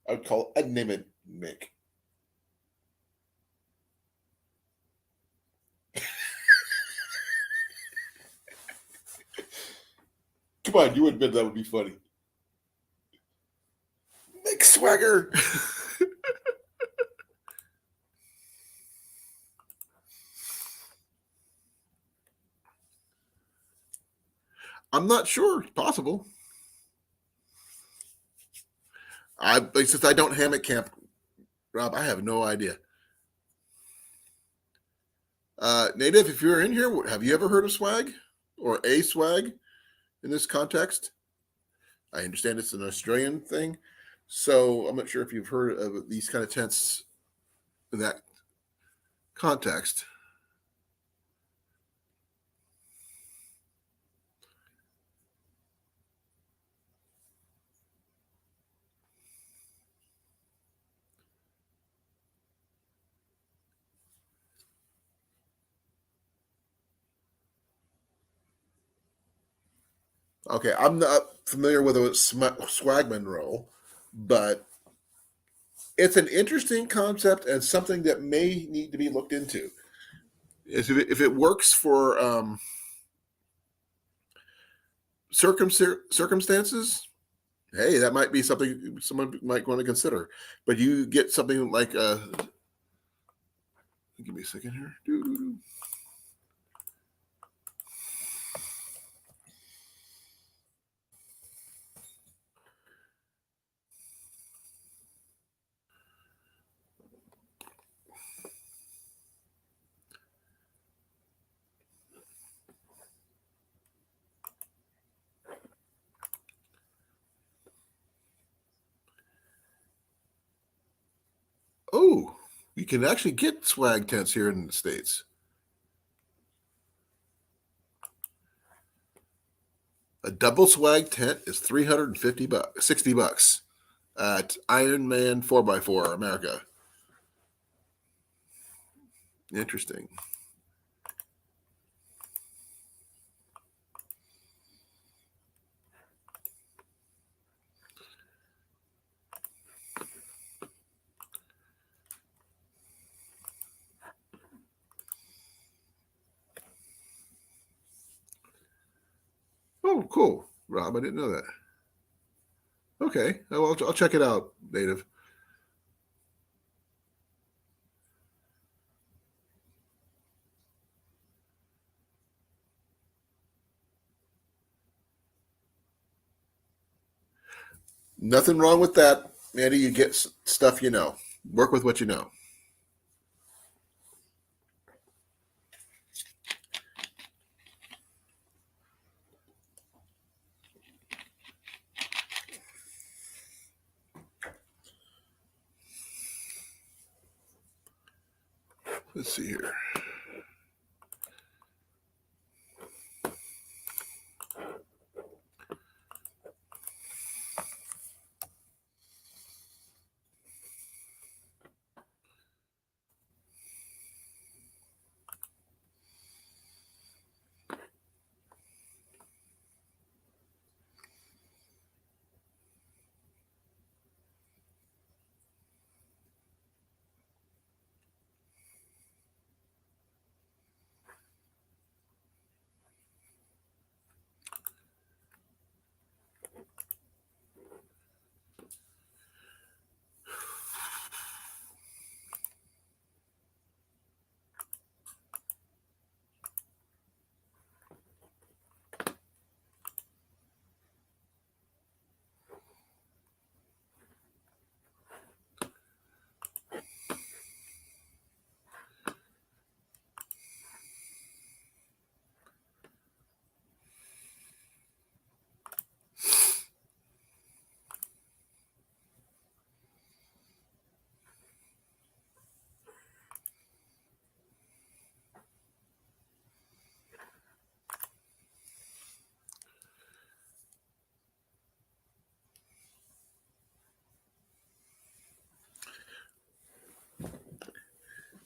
Okay. I'd name it Mick. Come on, you admit that would be funny. Mick Swagger. I'm not sure. It's possible. Since I don't hammock camp, Rob, I have no idea. Native, if you're in here, have you ever heard of swag or a swag in this context? I understand it's an Australian thing, so I'm not sure if you've heard of these kind of tents in that context. Okay, I'm not familiar with a swagman roll, but it's an interesting concept and something that may need to be looked into. If it works for circumstances, hey, that might be something someone might want to consider. But you get something like give me a second here. Doo-doo-doo. Oh, you can actually get swag tents here in the States. A double swag tent is $350, $60 at Iron Man 4x4 America. Interesting. Oh, cool, Rob. I didn't know that. Okay, I'll check it out, Native. Nothing wrong with that, Andy. You get stuff you know. Work with what you know. Let's see here.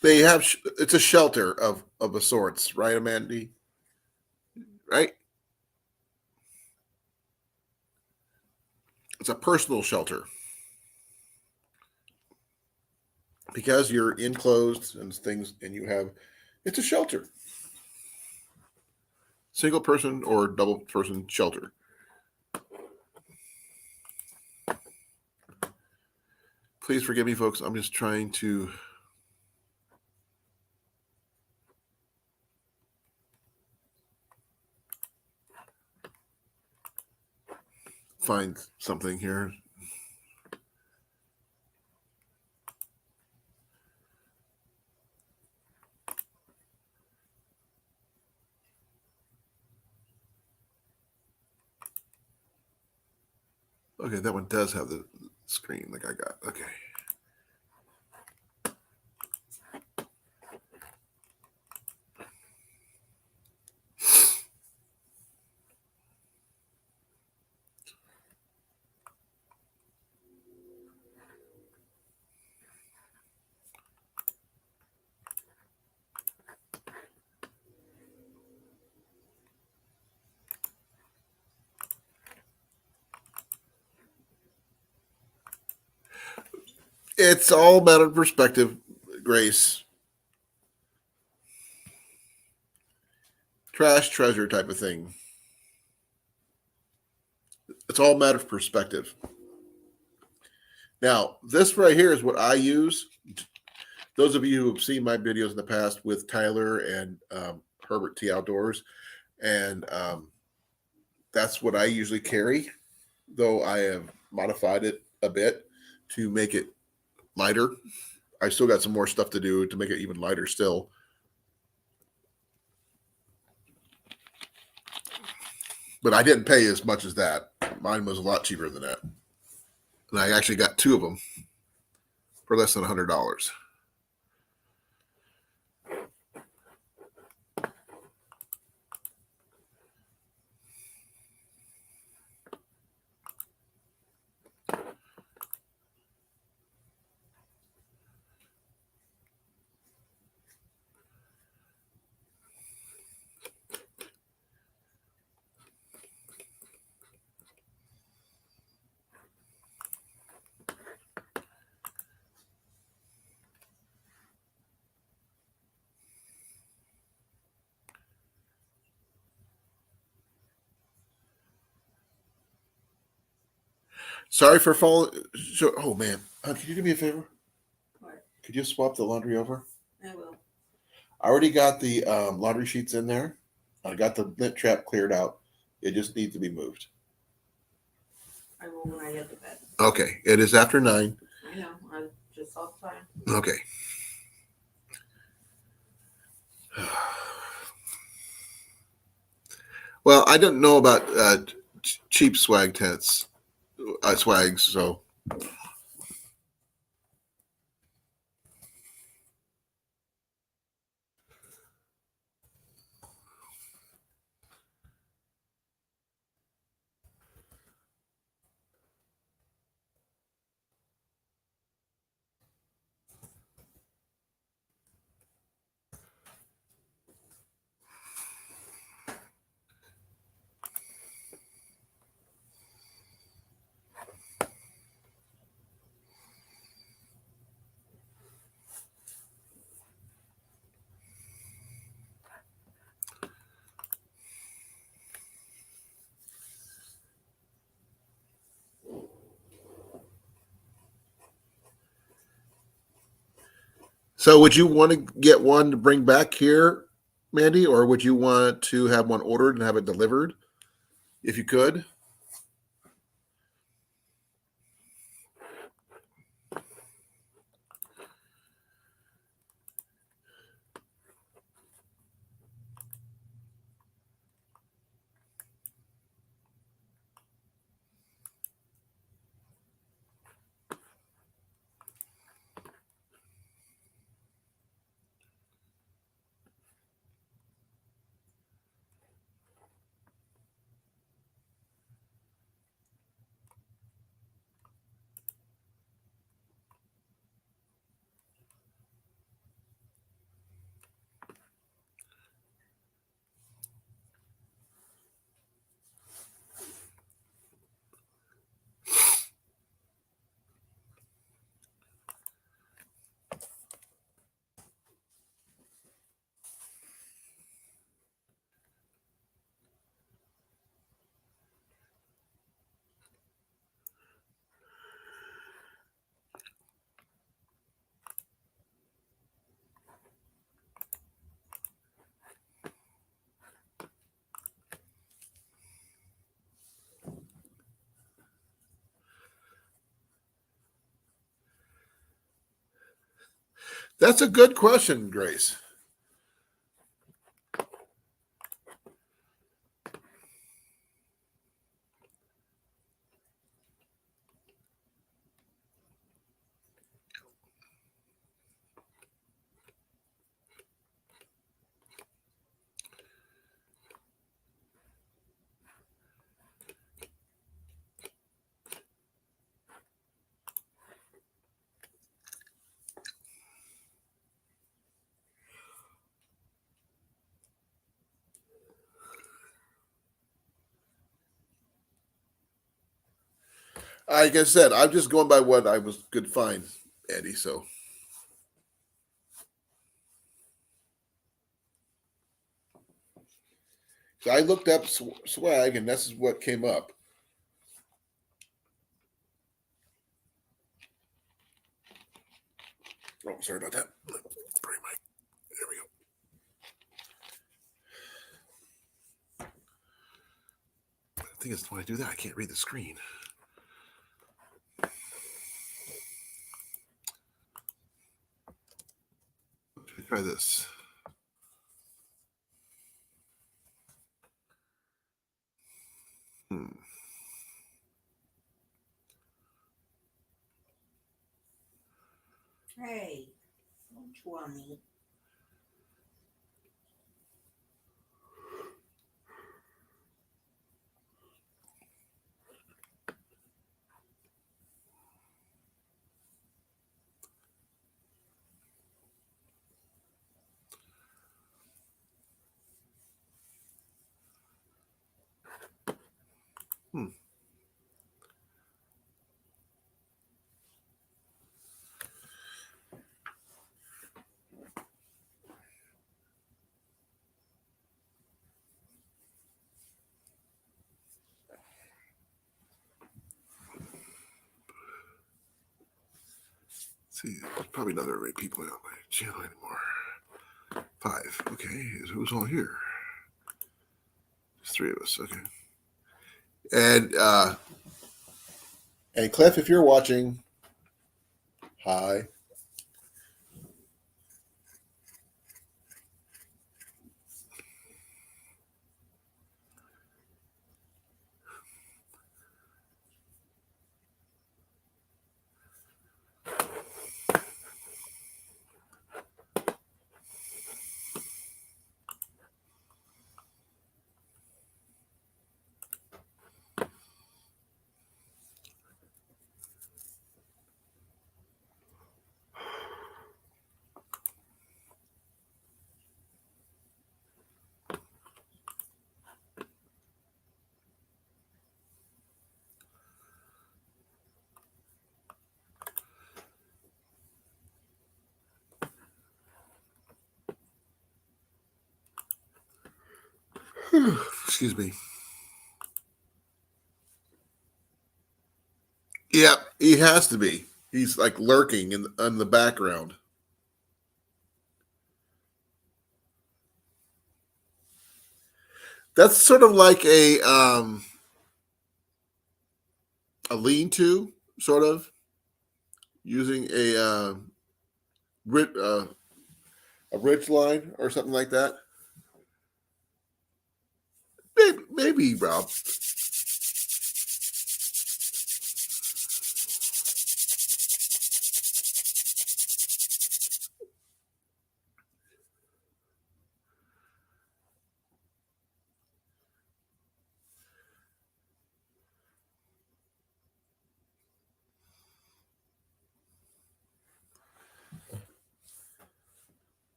They have it's a shelter of a sorts, right, Amanda? Right? It's a personal shelter because you're enclosed and things, and you have it's a shelter, single person or double person shelter. Please forgive me, folks. I'm just trying to find something here. Okay, that one does have the screen like I got. Okay. It's all about a perspective, Grace. Trash treasure type of thing. It's all a matter of perspective. Now, this right here is what I use. Those of you who have seen my videos in the past with Tyler and Herbert T Outdoors, and that's what I usually carry, though I have modified it a bit to make it lighter. I still got some more stuff to do to make it even lighter still. But I didn't pay as much as that. Mine was a lot cheaper than that. And I actually got two of them for less than $100. Sorry for falling. Oh, man. Can you do me a favor? What? Could you swap the laundry over? I will. I already got the laundry sheets in there. I got the lint trap cleared out. It just needs to be moved. I will when I get to bed. Okay. It is after 9. I know. I just saw the time. Okay. Well, I don't know about cheap swag tents, swags, so. So would you want to get one to bring back here, Mandy, or would you want to have one ordered and have it delivered if you could? That's a good question, Grace. Like I said, I'm just going by what I was could find, Andy. So I looked up swag, and this is what came up. Oh, sorry about that. Bring my. There we go. I think it's when I do that, I can't read the screen. Let me try this. Hey, don't try me. See, there's probably not very people on my channel anymore. 5. Okay, who's all here? There's 3 of us. Okay. And Cliff, if you're watching, hi. Excuse me. Yeah, he has to be. He's like lurking in the background. That's sort of like a lean-to, sort of using a ridge line or something like that. Maybe Rob.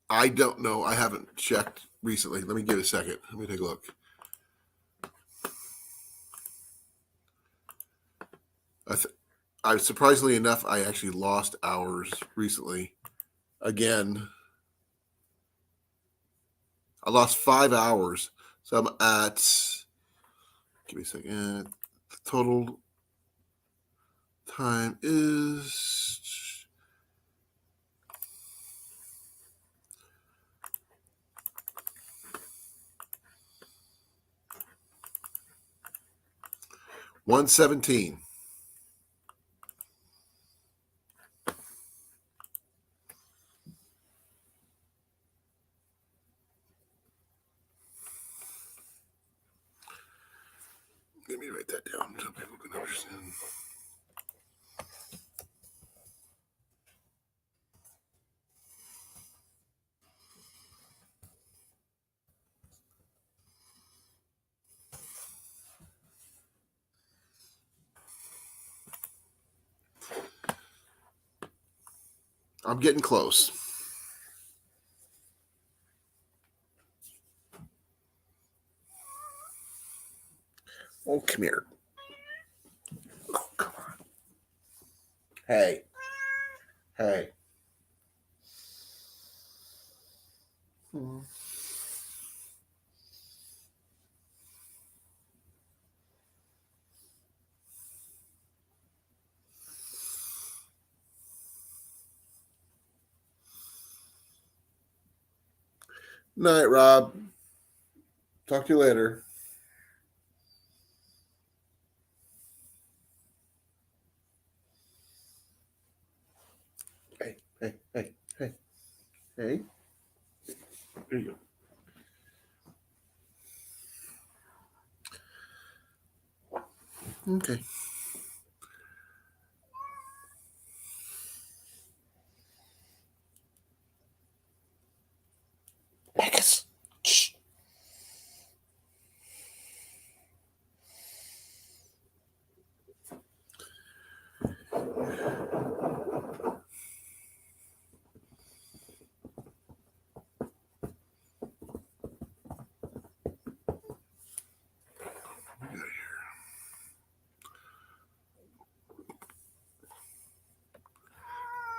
I don't know. I haven't checked recently. Let me give it a second. Let me take a look. Surprisingly enough, I actually lost hours recently. Again, I lost 5 hours. So I'm at, give me a second. The total time is 1:17. Let me write that down so people can understand. I'm getting close. Oh, come here. Oh, come on. Hey. Hey. Hmm. Night, Rob. Talk to you later. Hey, hey, hey, hey, hey. There you go. Okay. Marcus. Shh.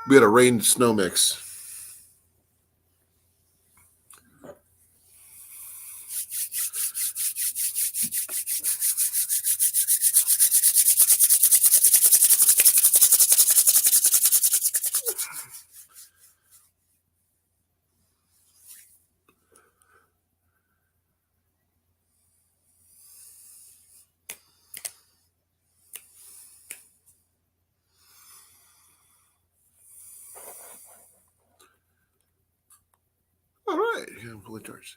We had a rain snow mix. All right. Yeah, I'm fully charged.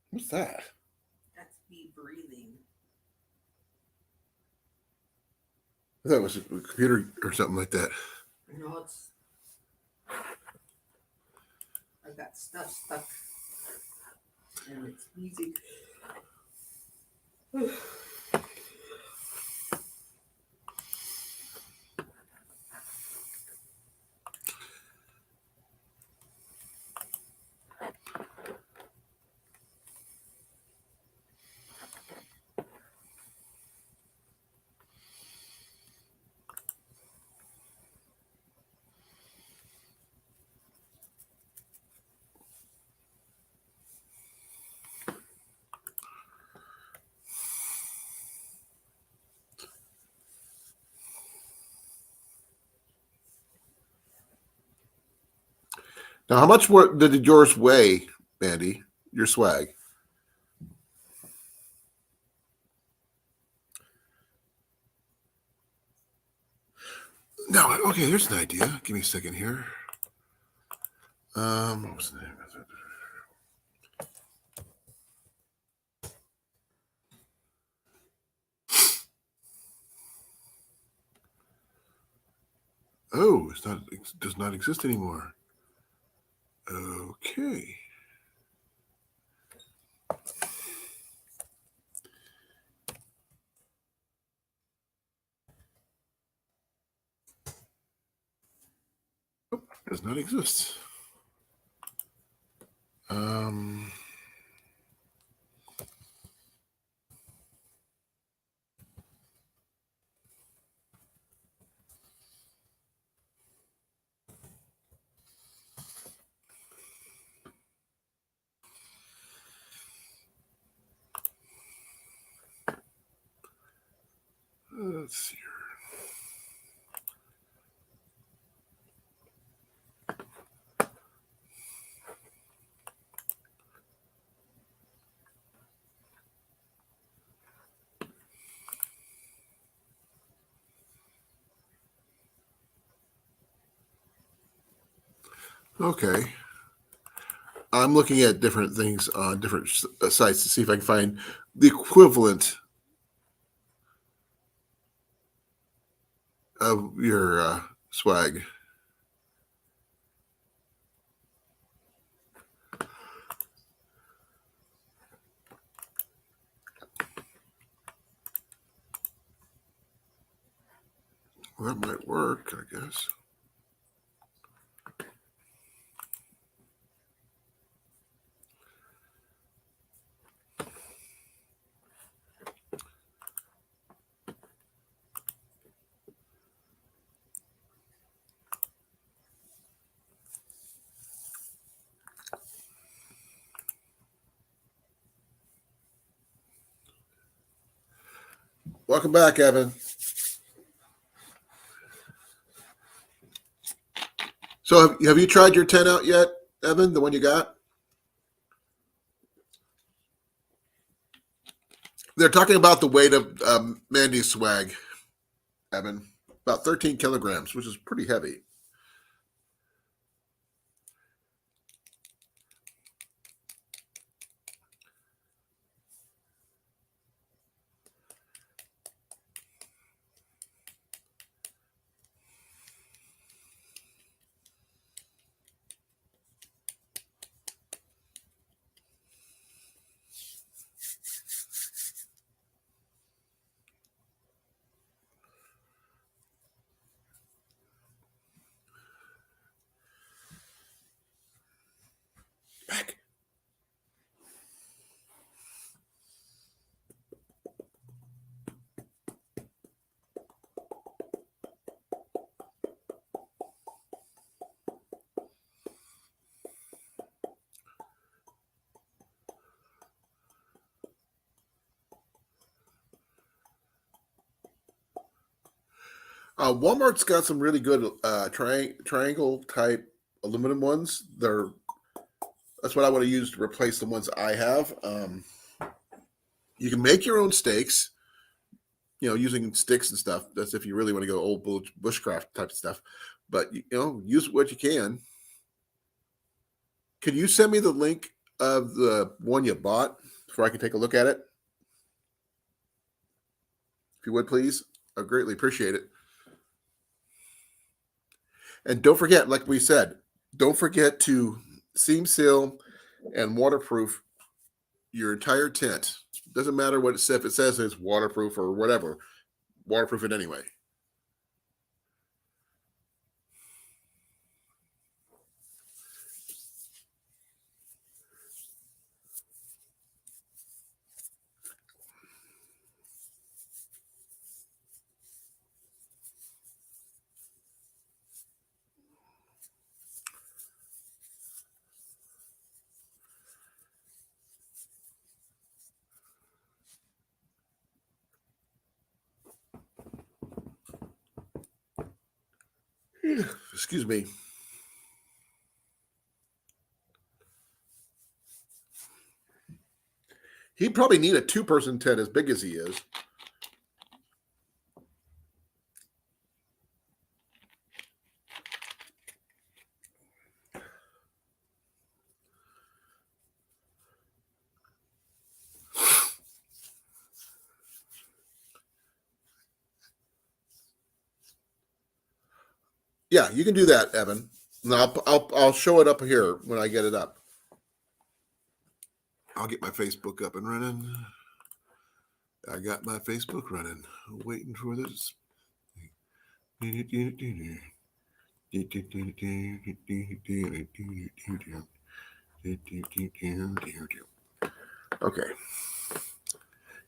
What's that? That's me breathing. I thought it was a computer or something like that. No, it's. I've got stuff stuck. And it's music. Now, how much did yours weigh, Mandy? Your swag? No, okay, here's an idea. Give me a second here. What was the name of it? Oh, it does not exist anymore. Okay. Nope, does not exist. Let's see here. Okay. I'm looking at different things on different sites to see if I can find the equivalent of your swag. Well, that might work, I guess. Welcome back, Evan. So have you tried your 10 out yet, Evan, the one you got? They're talking about the weight of Mandy's swag, Evan. About 13 kilograms, which is pretty heavy. Back. Walmart's got some really good triangle type aluminum ones. That's what I want to use to replace the ones I have. You can make your own stakes, using sticks and stuff. That's if you really want to go old bushcraft type of stuff. But use what you can. Can you send me the link of the one you bought so I can take a look at it? If you would, please. I greatly appreciate it. And don't forget, like we said, don't forget to seam seal and waterproof your entire tent. Doesn't matter what if it says it's waterproof or whatever. Waterproof it anyway. Excuse me. He'd probably need a 2-person tent as big as he is. Yeah, you can do that, Evan. And I'll show it up here when I get it up. I'll get my Facebook up and running. I got my Facebook running. Waiting for this. Okay.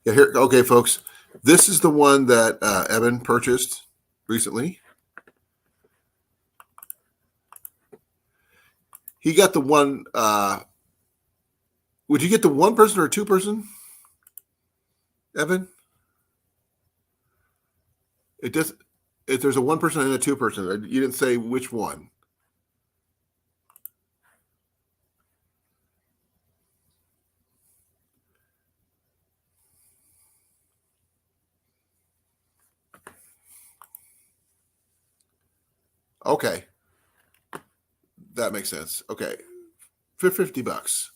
Yeah, here. Okay, folks. This is the one that Evan purchased recently. He got the one. Would you get the 1-person or 2-person, Evan? It does. If there's a 1-person and a 2-person, you didn't say which one. Okay, that makes sense. Okay, for $50.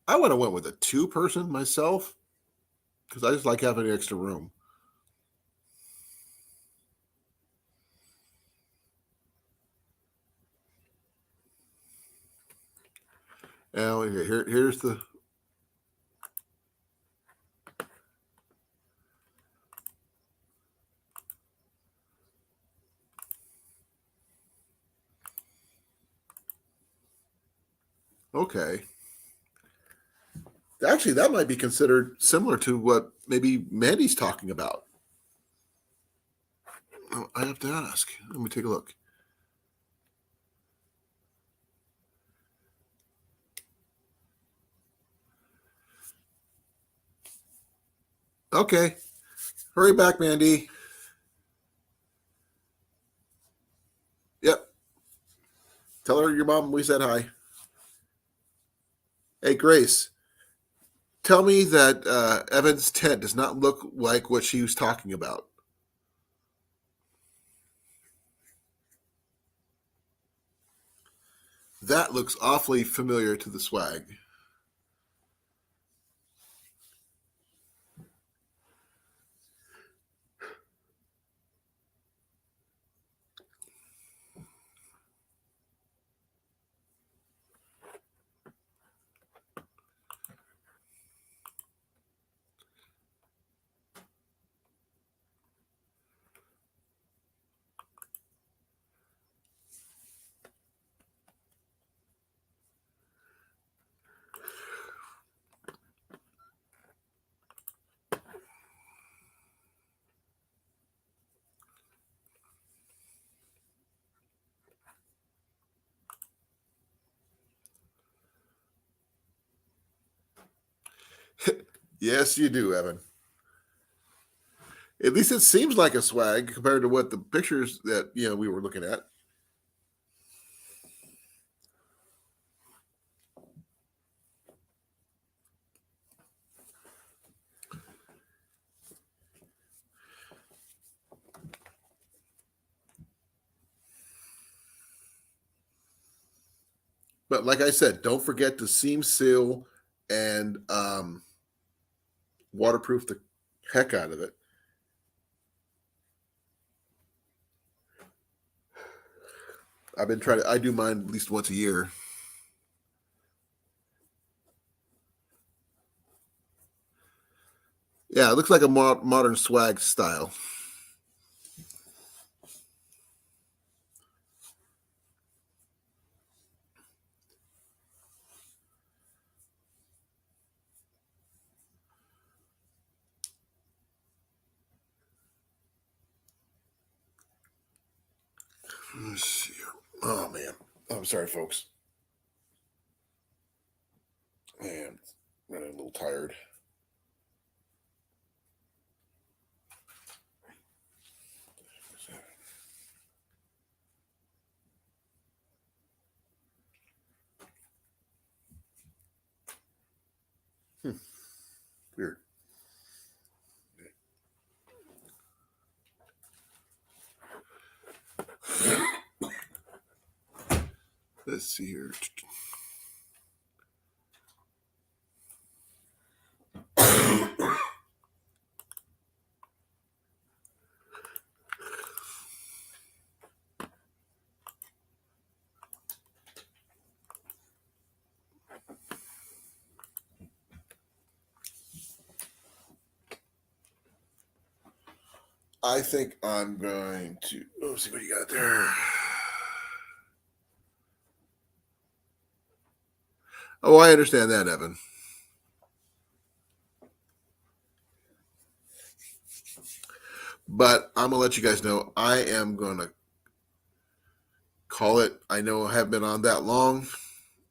I would have went with a 2-person myself because I just like having extra room. Now here's the. Okay. Actually, that might be considered similar to what maybe Mandy's talking about. Oh, I have to ask. Let me take a look. Okay. Hurry back, Mandy. Yep. Tell her your mom we said hi. Hey, Grace. Tell me that Evan's tent does not look like what she was talking about. That looks awfully familiar to the swag. Yes, you do, Evan. At least it seems like a swag compared to what the pictures that we were looking at. But like I said, don't forget to seam seal and waterproof the heck out of it. I've been trying to. I do mine at least once a year. Yeah, it looks like a modern swag style. Let's see here. Oh man, I'm sorry, folks. Man, I'm running a little tired. Let's see here. I think I'm going to see what you got there. Oh, I understand that, Evan. But I'm gonna let you guys know I am gonna call it. I know I haven't been on that long,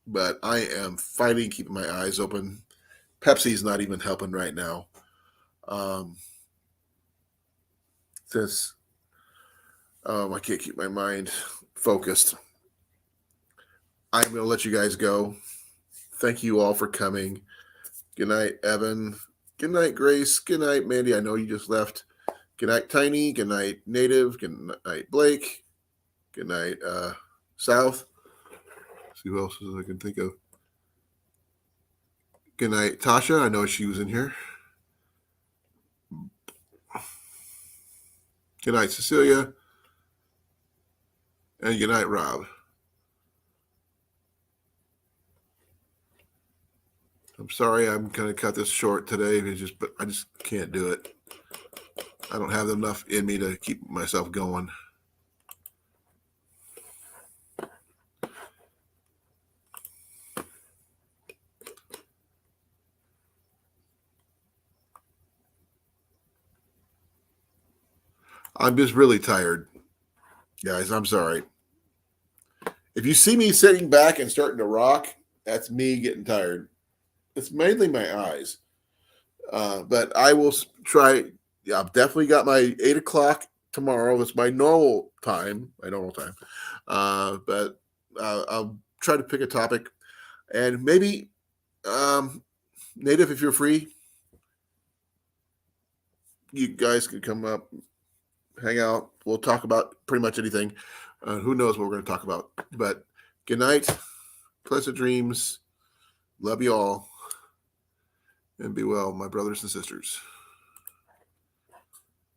but I am fighting, keeping my eyes open. Pepsi's not even helping right now. This I can't keep my mind focused. I'm gonna let you guys go. Thank you all for coming. Good night, Evan. Good night, Grace. Good night, Mandy. I know you just left. Good night, Tiny. Good night, Native. Good night, Blake. Good night, South. Let's see who else I can think of. Good night, Tasha. I know she was in here. Good night, Cecilia. And good night, Rob. I'm sorry I'm going to cut this short today, but I just can't do it. I don't have enough in me to keep myself going. I'm just really tired, guys. I'm sorry. If you see me sitting back and starting to rock, that's me getting tired. It's mainly my eyes. But I will try. Yeah, I've definitely got my 8 o'clock tomorrow. That's my normal time. But I'll try to pick a topic, and maybe Native, if you're free, you guys can come up, hang out. We'll talk about pretty much anything. Who knows what we're going to talk about? But good night, pleasant dreams. Love you all, and be well, my brothers and sisters.